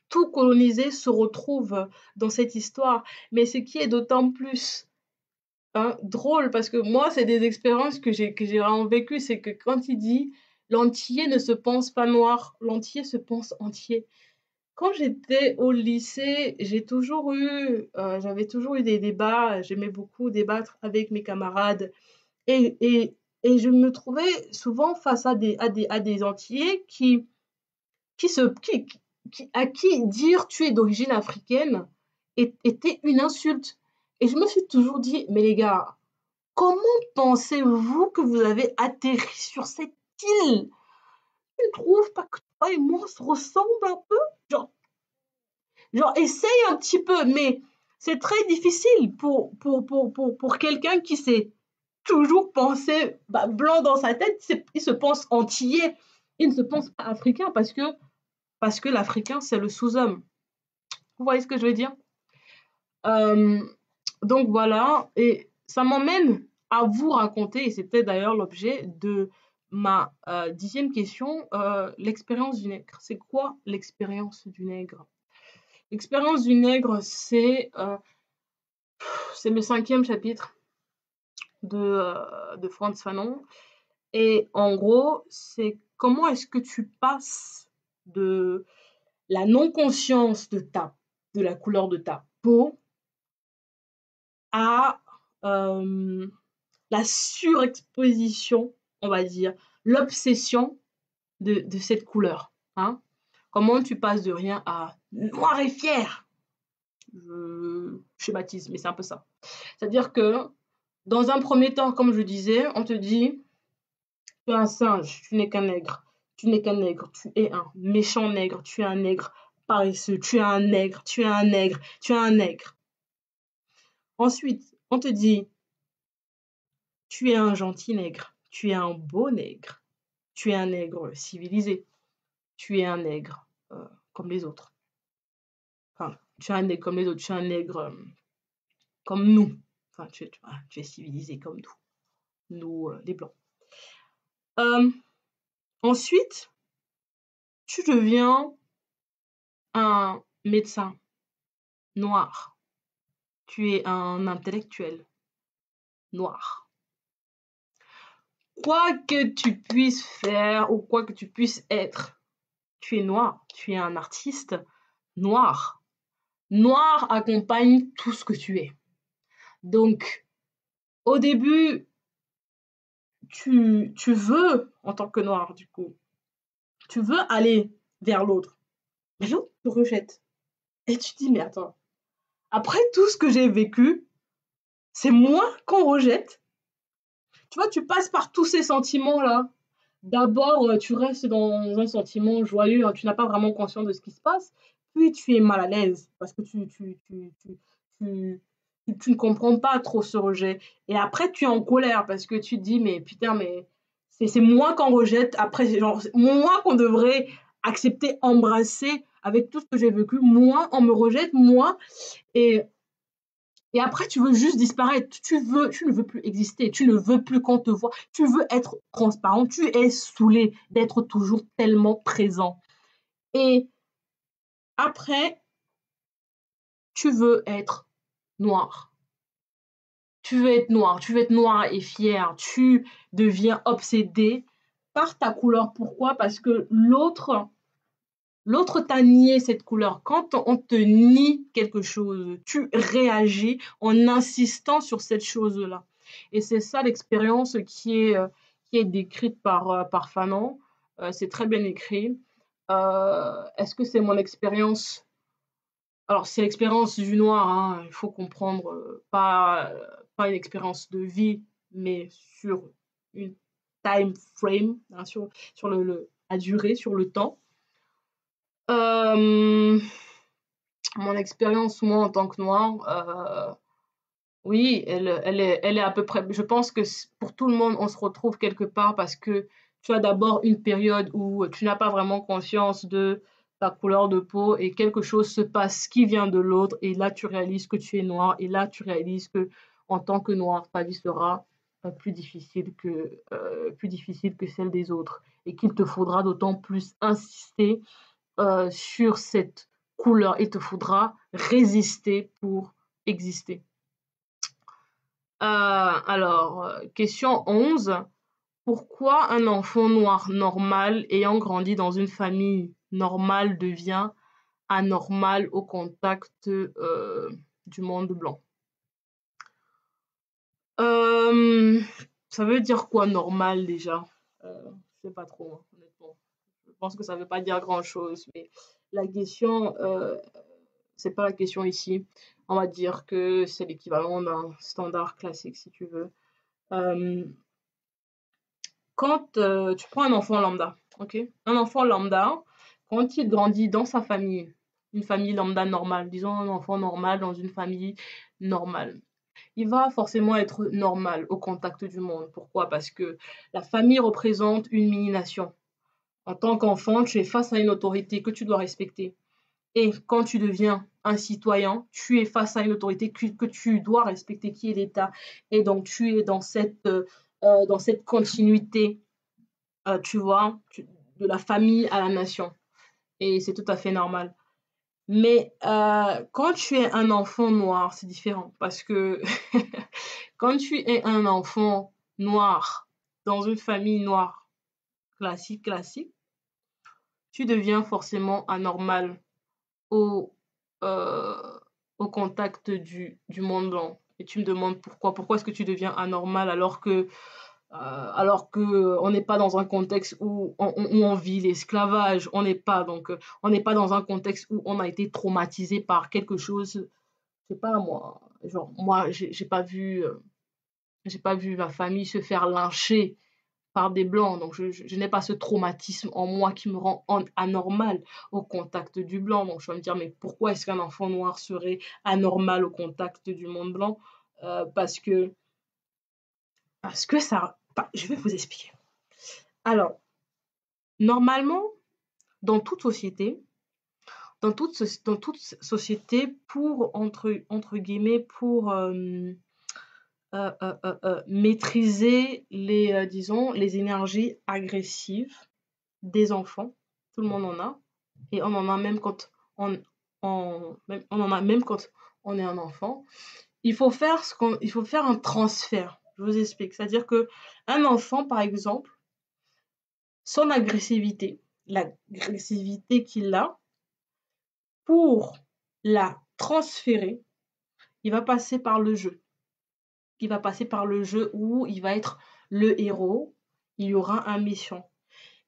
tout colonisé se retrouve dans cette histoire. Mais ce qui est d'autant plus drôle, parce que moi, c'est des expériences que j'ai vraiment vécues, c'est que quand il dit l'antillais ne se pense pas noir, l'antillais se pense entier. Quand j'étais au lycée, j'avais toujours eu des débats, j'aimais beaucoup débattre avec mes camarades et je me trouvais souvent face à des Antillais qui se, à qui dire tu es d'origine africaine était une insulte. Et je me suis toujours dit, mais les gars, comment pensez-vous que vous avez atterri sur cette île? Tu ne trouves pas que toi et moi on se ressemble un peu? Genre, essaye un petit peu, mais c'est très difficile pour quelqu'un qui s'est toujours pensé blanc dans sa tête, il se pense antillais, il ne se pense pas africain parce que l'Africain, c'est le sous-homme. Vous voyez ce que je veux dire? Euh, donc voilà, et ça m'emmène à vous raconter, et c'était d'ailleurs l'objet de ma 10e question, l'expérience du nègre. C'est quoi l'expérience du nègre? L'expérience du nègre, c'est le 5e chapitre de Frantz Fanon. Et en gros, c'est comment est-ce que tu passes de la non-conscience de la couleur de ta peau à la surexposition, on va dire, l'obsession de cette couleur. Hein. Comment tu passes de rien à noir et fier? Je schématise, mais c'est un peu ça. C'est-à-dire que dans un premier temps, comme je disais, on te dit, tu es un singe, tu n'es qu'un nègre. Tu n'es qu'un nègre, tu es un méchant nègre, tu es un nègre paresseux, tu es un nègre, tu es un nègre, tu es un nègre. Ensuite, on te dit, tu es un gentil nègre, tu es un beau nègre, tu es un nègre civilisé, tu es un nègre comme les autres. Enfin, tu es un nègre comme les autres, tu es un nègre comme nous. Enfin, tu es civilisé comme nous les blancs. Ensuite, tu deviens un médecin noir. Tu es un intellectuel noir. Quoi que tu puisses faire ou quoi que tu puisses être, tu es noir. Tu es un artiste noir. Noir accompagne tout ce que tu es. Donc, au début, tu veux, en tant que noir, du coup, tu veux aller vers l'autre. Mais l'autre te rejette. Et tu te dis, mais attends, après tout ce que j'ai vécu, c'est moi qu'on rejette. Tu vois, tu passes par tous ces sentiments-là. D'abord, tu restes dans un sentiment joyeux, tu n'as pas vraiment conscience de ce qui se passe. Puis tu es mal à l'aise parce que tu, tu ne comprends pas trop ce rejet. Et après, tu es en colère parce que tu te dis, mais putain, mais c'est moi qu'on rejette. Après, genre, moi qu'on devrait accepter, embrasser avec tout ce que j'ai vécu. Moi, on me rejette, moi. Et et après, tu veux juste disparaître. Tu ne veux plus exister. Tu ne veux plus qu'on te voit. Tu veux être transparent. Tu es saoulé d'être toujours tellement présent. Et après, tu veux être noir. Tu veux être noir. Tu veux être noir et fier. Tu deviens obsédé par ta couleur. Pourquoi? Parce que l'autre t'a nié cette couleur. Quand on te nie quelque chose, tu réagis en insistant sur cette chose-là. Et c'est ça l'expérience qui est décrite par Fanon. C'est très bien écrit. Est-ce que c'est mon expérience? Alors, c'est l'expérience du noir, hein, il faut comprendre, pas une expérience de vie, mais sur une time frame, hein, sur la durée, sur le temps. Euh, Mon expérience, moi, en tant que noire, oui, elle est à peu près. Je pense que pour tout le monde, on se retrouve quelque part parce que tu as d'abord une période où tu n'as pas vraiment conscience de ta couleur de peau et quelque chose se passe qui vient de l'autre et là tu réalises que tu es noir et là tu réalises que en tant que noir, ta vie sera plus difficile que celle des autres et qu'il te faudra d'autant plus insister sur cette couleur. Il te faudra résister pour exister. Question 11. Pourquoi un enfant noir normal ayant grandi dans une famille normale devient anormal au contact du monde blanc? Euh, Ça veut dire quoi normal déjà? Je sais pas trop, hein, honnêtement. Je pense que ça veut pas dire grand-chose, mais la question, c'est pas la question ici. On va dire que c'est l'équivalent d'un standard classique, si tu veux. Euh, Quand tu prends un enfant lambda, ok? Un enfant lambda, quand il grandit dans sa famille, une famille lambda normale, disons un enfant normal dans une famille normale, il va forcément être normal au contact du monde. Pourquoi? Parce que la famille représente une mini-nation. En tant qu'enfant, tu es face à une autorité que tu dois respecter. Et quand tu deviens un citoyen, tu es face à une autorité que tu dois respecter, qui est l'État. Et donc, tu es dans cette continuité, tu vois, de la famille à la nation. Et c'est tout à fait normal. Mais quand tu es un enfant noir, c'est différent. Parce que quand tu es un enfant noir dans une famille noire classique, tu deviens forcément anormal au, euh, au contact du monde blanc. Et tu me demandes pourquoi. Pourquoi est-ce que tu deviens anormal alors que on n'est pas dans un contexte où on vit l'esclavage, on n'est pas on n'est pas dans un contexte où on a été traumatisé par quelque chose, je sais pas moi, genre moi j'ai pas vu ma famille se faire lyncher par des blancs, donc je n'ai pas ce traumatisme en moi qui me rend anormal au contact du blanc. Donc je vais me dire mais pourquoi est-ce qu'un enfant noir serait anormal au contact du monde blanc? Euh, parce que parce que ça, je vais vous expliquer. Alors normalement, dans toute société, dans toute société, pour, entre guillemets, pour maîtriser disons, les énergies agressives des enfants, tout le monde en a, et on en a même quand on en a même quand on est un enfant, il faut faire un transfert. Je vous explique. C'est-à-dire que un enfant, par exemple, son agressivité, l'agressivité qu'il a, pour la transférer, il va passer par le jeu. Il va passer par le jeu où il va être le héros, il y aura un méchant.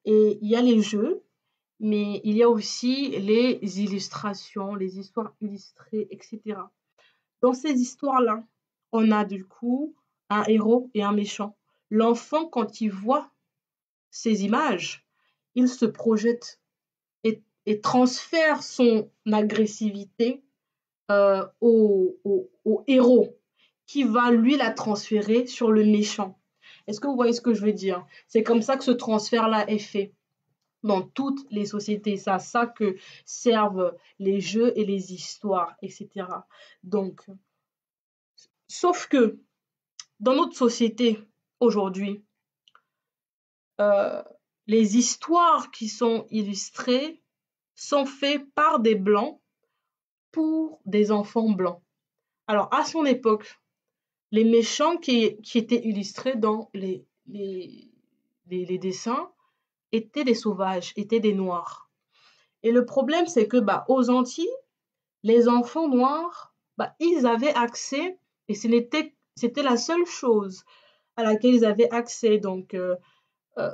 Et il y a les jeux, mais il y a aussi les illustrations, les histoires illustrées, etc. Dans ces histoires-là, on a du coup un héros et un méchant. L'enfant, quand il voit ces images, il se projette et transfère son agressivité au héros qui va lui la transférer sur le méchant. Est-ce que vous voyez ce que je veux dire? C'est comme ça que ce transfert-là est fait dans toutes les sociétés. C'est à ça que servent les jeux et les histoires, etc. Donc, sauf que dans notre société aujourd'hui, euh, les histoires qui sont illustrées sont faites par des blancs pour des enfants blancs. Alors, à son époque, les méchants qui étaient illustrés dans les dessins étaient des sauvages, étaient des noirs. Et le problème, c'est que aux Antilles, les enfants noirs, ils avaient accès, et c'était la seule chose à laquelle ils avaient accès. Donc, euh, euh,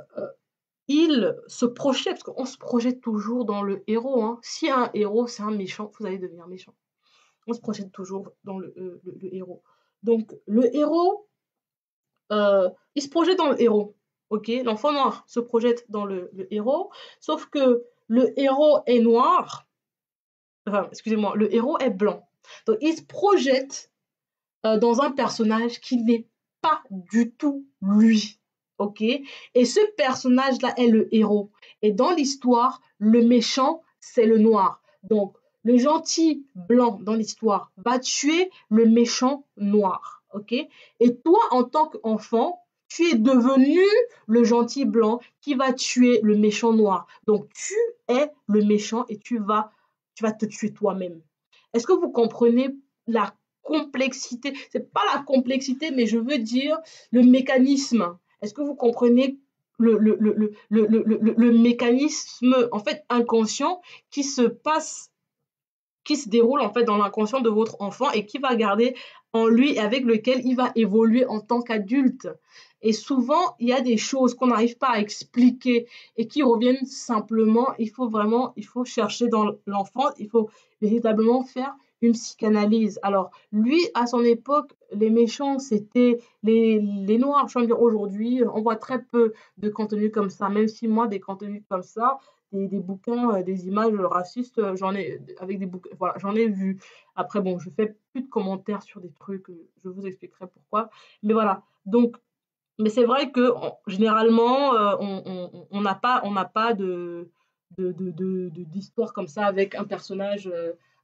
ils se projettent, parce qu'on se projette toujours dans le héros. Hein. Si un héros, c'est un méchant, vous allez devenir méchant. On se projette toujours dans le héros. Donc, le héros, il se projette dans le héros. Ok, l'enfant noir se projette dans le héros, sauf que le héros est noir enfin, excusez-moi, le héros est blanc. Donc, il se projette dans un personnage qui n'est pas du tout lui. Ok? Et ce personnage-là est le héros. Et dans l'histoire, le méchant, c'est le noir. Donc, le gentil blanc dans l'histoire va tuer le méchant noir. Ok? Et toi, en tant qu'enfant, tu es devenu le gentil blanc qui va tuer le méchant noir. Donc, tu es le méchant et tu vas te tuer toi-même. Est-ce que vous comprenez la complexité? C'est pas la complexité, mais je veux dire le mécanisme. Est-ce que vous comprenez le mécanisme en fait inconscient qui se passe, qui se déroule en fait dans l'inconscient de votre enfant et qui va garder en lui et avec lequel il va évoluer en tant qu'adulte. Et souvent, il y a des choses qu'on n'arrive pas à expliquer et qui reviennent simplement. Il faut chercher dans l'enfant, il faut véritablement faire une psychanalyse. Alors, lui, à son époque, les méchants, c'était les noirs. Je veux dire, aujourd'hui, on voit très peu de contenu comme ça, même si moi, des contenus comme ça, des bouquins, des images racistes, j'en ai avec des bouquins, voilà, j'en ai vu. Après, bon, je fais plus de commentaires sur des trucs, je vous expliquerai pourquoi. Mais voilà. Donc, mais c'est vrai que généralement, on n'a pas d'histoire comme ça avec un personnage,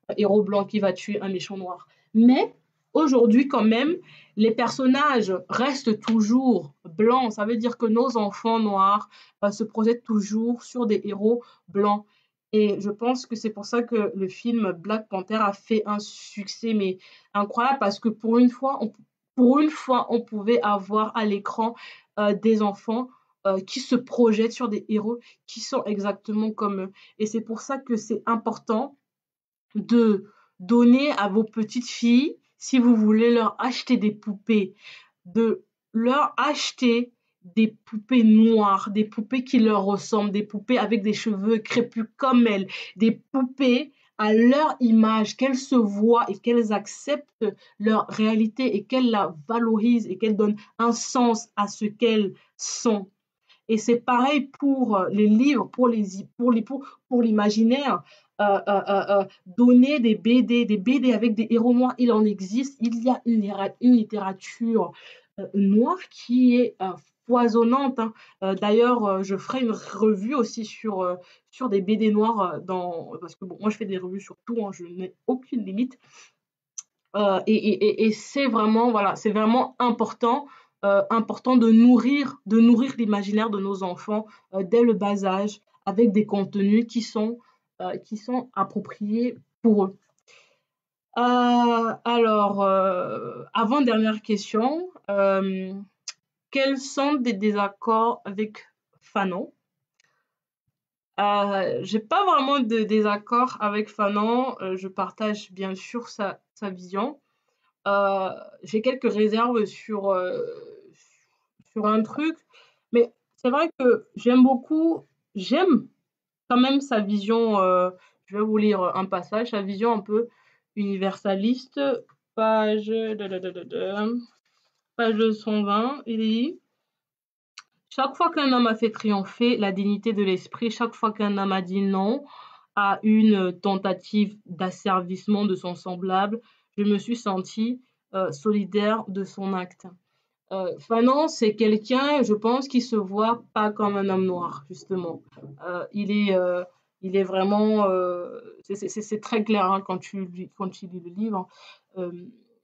un héros blanc qui va tuer un méchant noir. Mais aujourd'hui, quand même, les personnages restent toujours blancs. Ça veut dire que nos enfants noirs se projettent toujours sur des héros blancs. Et je pense que c'est pour ça que le film Black Panther a fait un succès, mais incroyable, parce que pour une fois, on pouvait avoir à l'écran des enfants qui se projettent sur des héros qui sont exactement comme eux. Et c'est pour ça que c'est important de donner à vos petites filles, si vous voulez leur acheter des poupées, de leur acheter des poupées noires, des poupées qui leur ressemblent, des poupées avec des cheveux crépus comme elles, des poupées à leur image, qu'elles se voient et qu'elles acceptent leur réalité et qu'elles la valorisent et qu'elles donnent un sens à ce qu'elles sont. Et c'est pareil pour les livres, pour l'imaginaire. Donner des BD avec des héros noirs, il en existe. Il y a une littérature noire qui est foisonnante. Hein. D'ailleurs, je ferai une revue aussi sur des BD noirs parce que bon, moi je fais des revues sur tout, hein, je n'ai aucune limite. Et c'est vraiment, voilà, c'est vraiment important de nourrir l'imaginaire de nos enfants dès le bas âge avec des contenus qui sont appropriés pour eux. Alors, avant-dernière question, quels sont des désaccords avec Fanon? J'ai pas vraiment de désaccord avec Fanon, je partage bien sûr sa vision. J'ai quelques réserves sur un truc, mais c'est vrai que j'aime quand même sa vision. Je vais vous lire un passage, sa vision un peu universaliste, page, page 120. Il dit: chaque fois qu'un homme a fait triompher la dignité de l'esprit, chaque fois qu'un homme a dit non à une tentative d'asservissement de son semblable, je me suis sentie solidaire de son acte. Fanon, c'est quelqu'un, je pense, qui se voit pas comme un homme noir, justement. Il est vraiment, c'est très clair hein, quand tu lis le livre. Euh,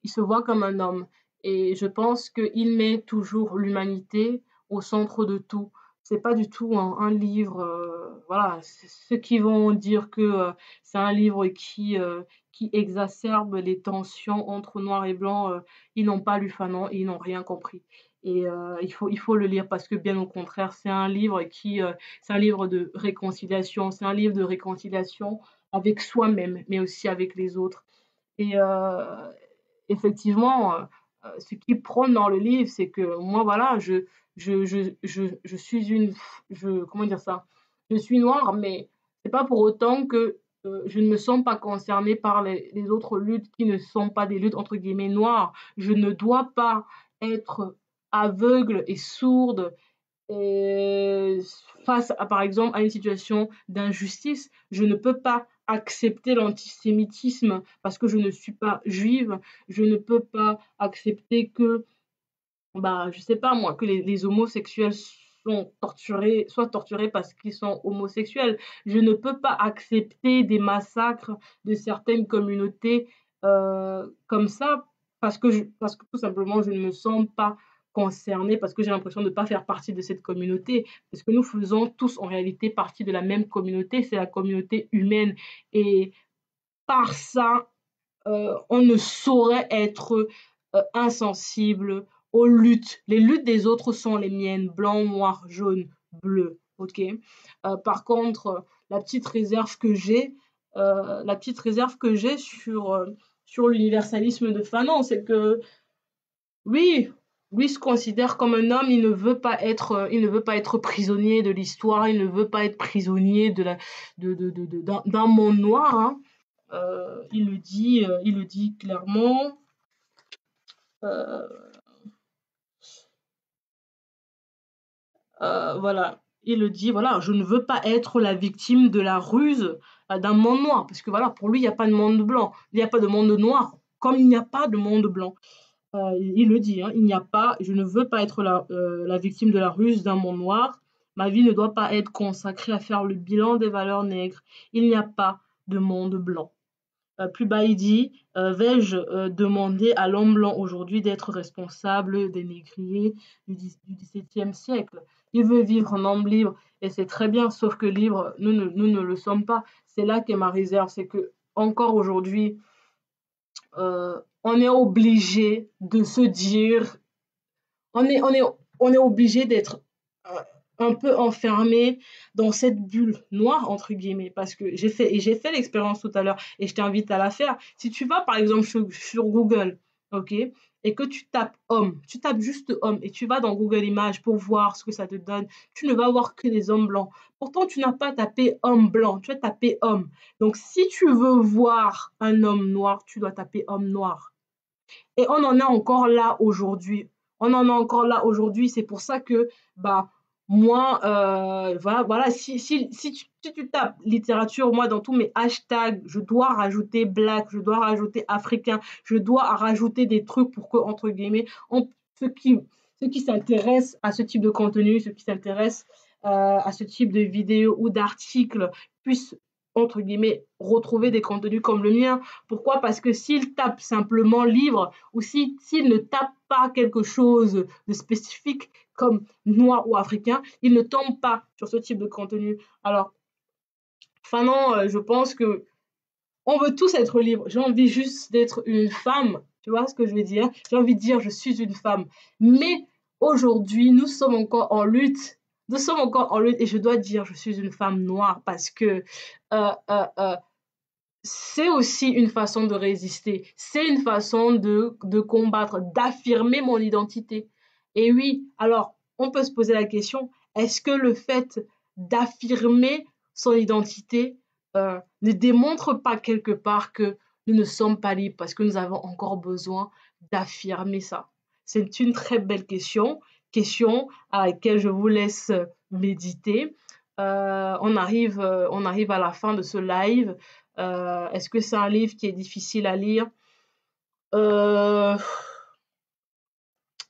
il se voit comme un homme, et je pense qu'il met toujours l'humanité au centre de tout. C'est pas du tout un livre, voilà, ceux qui vont dire que c'est un livre qui exacerbe les tensions entre noir et blanc, ils n'ont pas lu Fanon et ils n'ont rien compris. Et il faut le lire parce que bien au contraire, c'est un livre de réconciliation, c'est un livre de réconciliation avec soi-même, mais aussi avec les autres. Et effectivement, ce qu'il prône dans le livre, c'est que moi, voilà, je suis comment dire ça? Je suis noire, mais c'est pas pour autant que je ne me sens pas concernée par les autres luttes qui ne sont pas des luttes entre guillemets noires. Je ne dois pas être aveugle et sourde et face à, par exemple, à une situation d'injustice. Je ne peux pas accepter l'antisémitisme parce que je ne suis pas juive. Je ne peux pas accepter que, bah, je sais pas moi, que les homosexuels soient torturés parce qu'ils sont homosexuels. Je ne peux pas accepter des massacres de certaines communautés comme ça parce que tout simplement je ne me sens pas concernée, parce que j'ai l'impression de ne pas faire partie de cette communauté, parce que nous faisons tous en réalité partie de la même communauté, c'est la communauté humaine. Et par ça, on ne saurait être insensible aux luttes. Les luttes des autres sont les miennes, blanc, noir, jaune, bleu. Ok. Par contre, la petite réserve que j'ai sur l'universalisme de Fanon, c'est que oui, lui se considère comme un homme, il ne veut pas être prisonnier de l'histoire, il ne veut pas être prisonnier d'un monde noir, hein. Il le dit clairement. Euh, voilà, il le dit, voilà, je ne veux pas être la victime de la ruse d'un monde noir, parce que voilà, pour lui, il n'y a pas de monde blanc, il n'y a pas de monde noir, comme il n'y a pas de monde blanc. Il le dit, hein, il n'y a pas, je ne veux pas être la victime de la ruse d'un monde noir. Ma vie ne doit pas être consacrée à faire le bilan des valeurs nègres. Il n'y a pas de monde blanc. Plus bas, il dit vais-je demander à l'homme blanc aujourd'hui d'être responsable des négriers du XVIIe siècle? Il veut vivre en homme libre, et c'est très bien, sauf que libre, nous ne le sommes pas. C'est là qu'est ma réserve, c'est que encore aujourd'hui, on est obligé de se dire, on est, on est, on est obligé d'être euh, un peu enfermé dans cette bulle noire, entre guillemets, parce que j'ai fait l'expérience tout à l'heure et je t'invite à la faire. Si tu vas, par exemple, sur Google, ok, et que tu tapes homme, tu tapes juste homme et tu vas dans Google Images pour voir ce que ça te donne, tu ne vas voir que des hommes blancs. Pourtant, tu n'as pas tapé homme blanc, tu as tapé homme. Donc, si tu veux voir un homme noir, tu dois taper homme noir. Et on en est encore là aujourd'hui. On en est encore là aujourd'hui. C'est pour ça que, bah, moi, voilà, si tu tapes littérature, moi, dans tous mes hashtags, je dois rajouter black, je dois rajouter africain, je dois rajouter des trucs pour que, entre guillemets, ceux qui, ceux qui s'intéressent à ce type de contenu, ceux qui s'intéressent à ce type de vidéos ou d'articles puissent, entre guillemets, retrouver des contenus comme le mien. Pourquoi? Parce que s'ils tapent simplement livre ou s'ils ne tapent pas quelque chose de spécifique comme noir ou africain, ils ne tombent pas sur ce type de contenu. Alors, Fanon, je pense que on veut tous être libres. J'ai envie juste d'être une femme. Tu vois ce que je veux dire? J'ai envie de dire je suis une femme. Mais aujourd'hui, nous sommes encore en lutte. Nous sommes encore en lutte et je dois dire je suis une femme noire parce que euh, euh, euh, c'est aussi une façon de résister, c'est une façon de combattre, d'affirmer mon identité. Et oui, alors, on peut se poser la question, est-ce que le fait d'affirmer son identité ne démontre pas quelque part que nous ne sommes pas libres parce que nous avons encore besoin d'affirmer ça? C'est une très belle question à laquelle je vous laisse méditer. On arrive à la fin de ce live. Est-ce que c'est un livre qui est difficile à lire? Euh,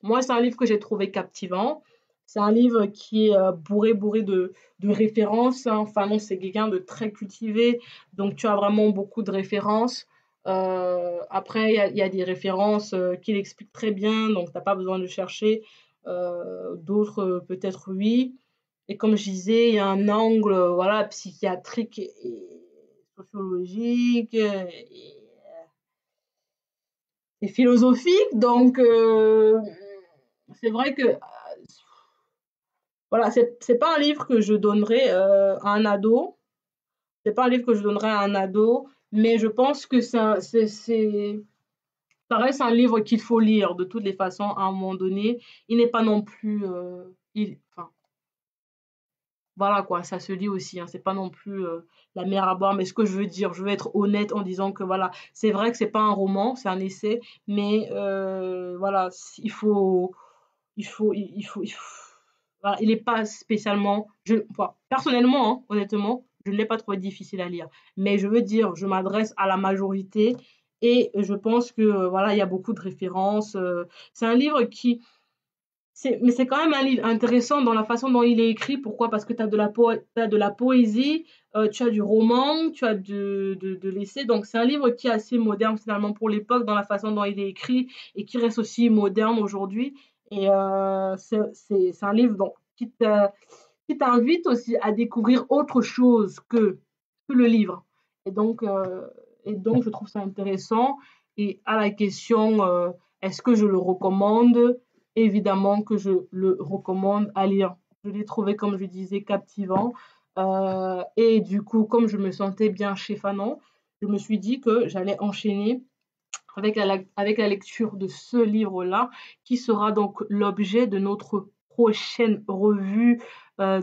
Moi, c'est un livre que j'ai trouvé captivant. C'est un livre qui est bourré de références, hein. Enfin, non, c'est quelqu'un de très cultivé, donc tu as vraiment beaucoup de références. Après, il y a des références qu'il explique très bien, donc tu n'as pas besoin de chercher. D'autres, peut-être oui. Et comme je disais, il y a un angle voilà, psychiatrique et sociologique et philosophique. Donc, c'est vrai que voilà, c'est pas un livre que je donnerais à un ado. C'est pas un livre que je donnerais à un ado, mais je pense que ça reste un livre qu'il faut lire de toutes les façons à un moment donné. Il n'est pas non plus, enfin, voilà quoi, ça se lit aussi, hein, c'est pas non plus la mer à boire, mais ce que je veux dire, je veux être honnête en disant que voilà, c'est vrai que c'est pas un roman, c'est un essai, mais voilà, il faut, voilà, il est pas spécialement, enfin, personnellement, hein, honnêtement, je ne l'ai pas trouvé difficile à lire. Mais je veux dire, je m'adresse à la majorité et je pense que, voilà, il y a beaucoup de références. C'est un livre qui mais c'est quand même un livre intéressant dans la façon dont il est écrit. Pourquoi? Parce que tu as de la poésie, tu as du roman, tu as de l'essai. Donc c'est un livre qui est assez moderne finalement pour l'époque dans la façon dont il est écrit et qui reste aussi moderne aujourd'hui. Et c'est un livre donc, qui t'invite aussi à découvrir autre chose que le livre. Et donc, euh, et donc, je trouve ça intéressant. Et à la question, est-ce que je le recommande? Évidemment que je le recommande à lire. Je l'ai trouvé, comme je disais, captivant. Et du coup, comme je me sentais bien chez Fanon, je me suis dit que j'allais enchaîner avec la lecture de ce livre-là, qui sera donc l'objet de notre prochaine revue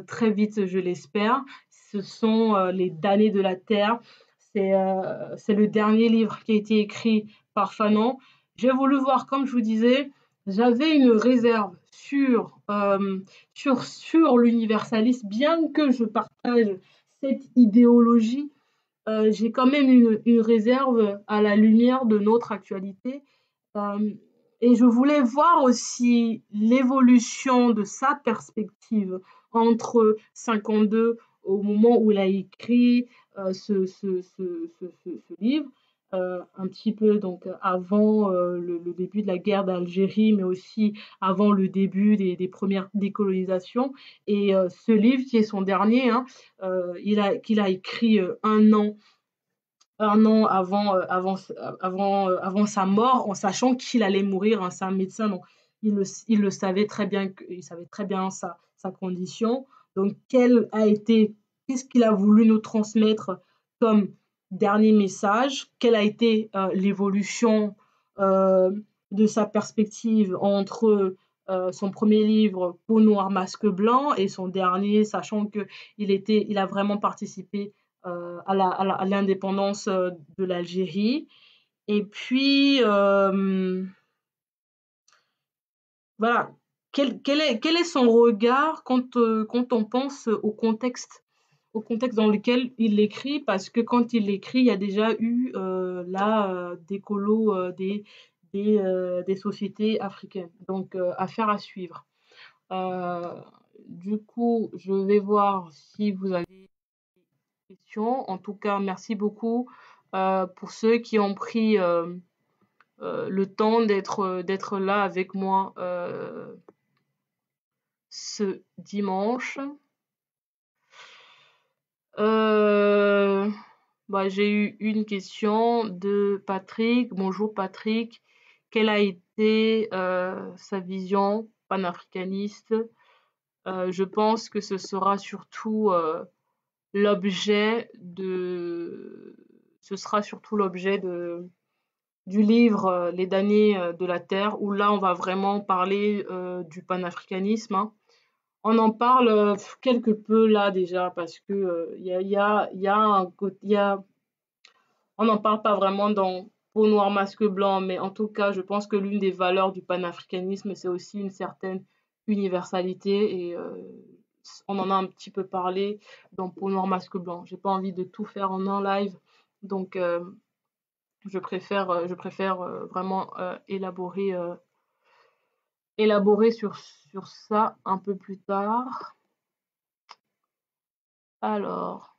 très vite, je l'espère. Ce sont les damnés de la terre. C'est le dernier livre qui a été écrit par Fanon. J'ai voulu voir, comme je vous disais, j'avais une réserve sur l'universalisme, bien que je partage cette idéologie. J'ai quand même une réserve à la lumière de notre actualité. Euh, et je voulais voir aussi l'évolution de sa perspective entre 52 au moment où il a écrit ce livre, un petit peu donc avant le début de la guerre d'Algérie, mais aussi avant le début des premières décolonisations. Et ce livre, qui est son dernier, hein, qu'il a écrit un an avant sa mort, en sachant qu'il allait mourir, hein, c'est un médecin, donc il le savait très bien, il savait très bien sa condition. Donc, qu'est-ce qu'il a voulu nous transmettre comme dernier message? Quelle a été l'évolution euh, de sa perspective entre son premier livre, Peau noire, masque blanc, et son dernier, sachant il a vraiment participé à l'indépendance de l'Algérie. Et puis, voilà, quel est son regard quand on pense au contexte dans lequel il l'écrit, parce que quand il l'écrit, il y a déjà eu la décolo des sociétés africaines. Donc, affaire à suivre. Euh, du coup, je vais voir si vous avez des questions. En tout cas, merci beaucoup pour ceux qui ont pris le temps d'être là avec moi ce dimanche. Euh, j'ai eu une question de Patrick. Bonjour Patrick. Quelle a été sa vision panafricaniste? Je pense que ce sera surtout l'objet de ce sera surtout l'objet du livre Les damnés de la terre, où là on va vraiment parler du panafricanisme, hein. On en parle quelque peu là déjà, parce que il y a on n'en parle pas vraiment dans Peau noire, masque blanc, mais en tout cas je pense que l'une des valeurs du panafricanisme, c'est aussi une certaine universalité, et on en a un petit peu parlé dans Peau noire, masque blanc. J'ai pas envie de tout faire en un live, donc je préfère vraiment élaborer sur ça un peu plus tard. Alors,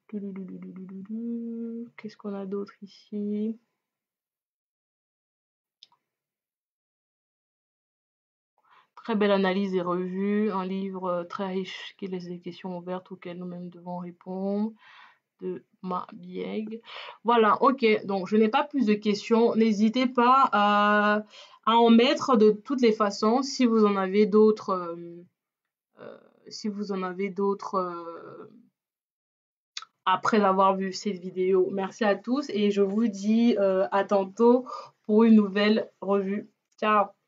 qu'est-ce qu'on a d'autre ici? Très belle analyse des revues, un livre très riche qui laisse des questions ouvertes auxquelles nous-mêmes devons répondre, de Ma Bieg. Voilà, ok, donc je n'ai pas plus de questions. N'hésitez pas à en mettre de toutes les façons si vous en avez d'autres. Si vous en avez d'autres après avoir vu cette vidéo. Merci à tous et je vous dis à tantôt pour une nouvelle revue. Ciao!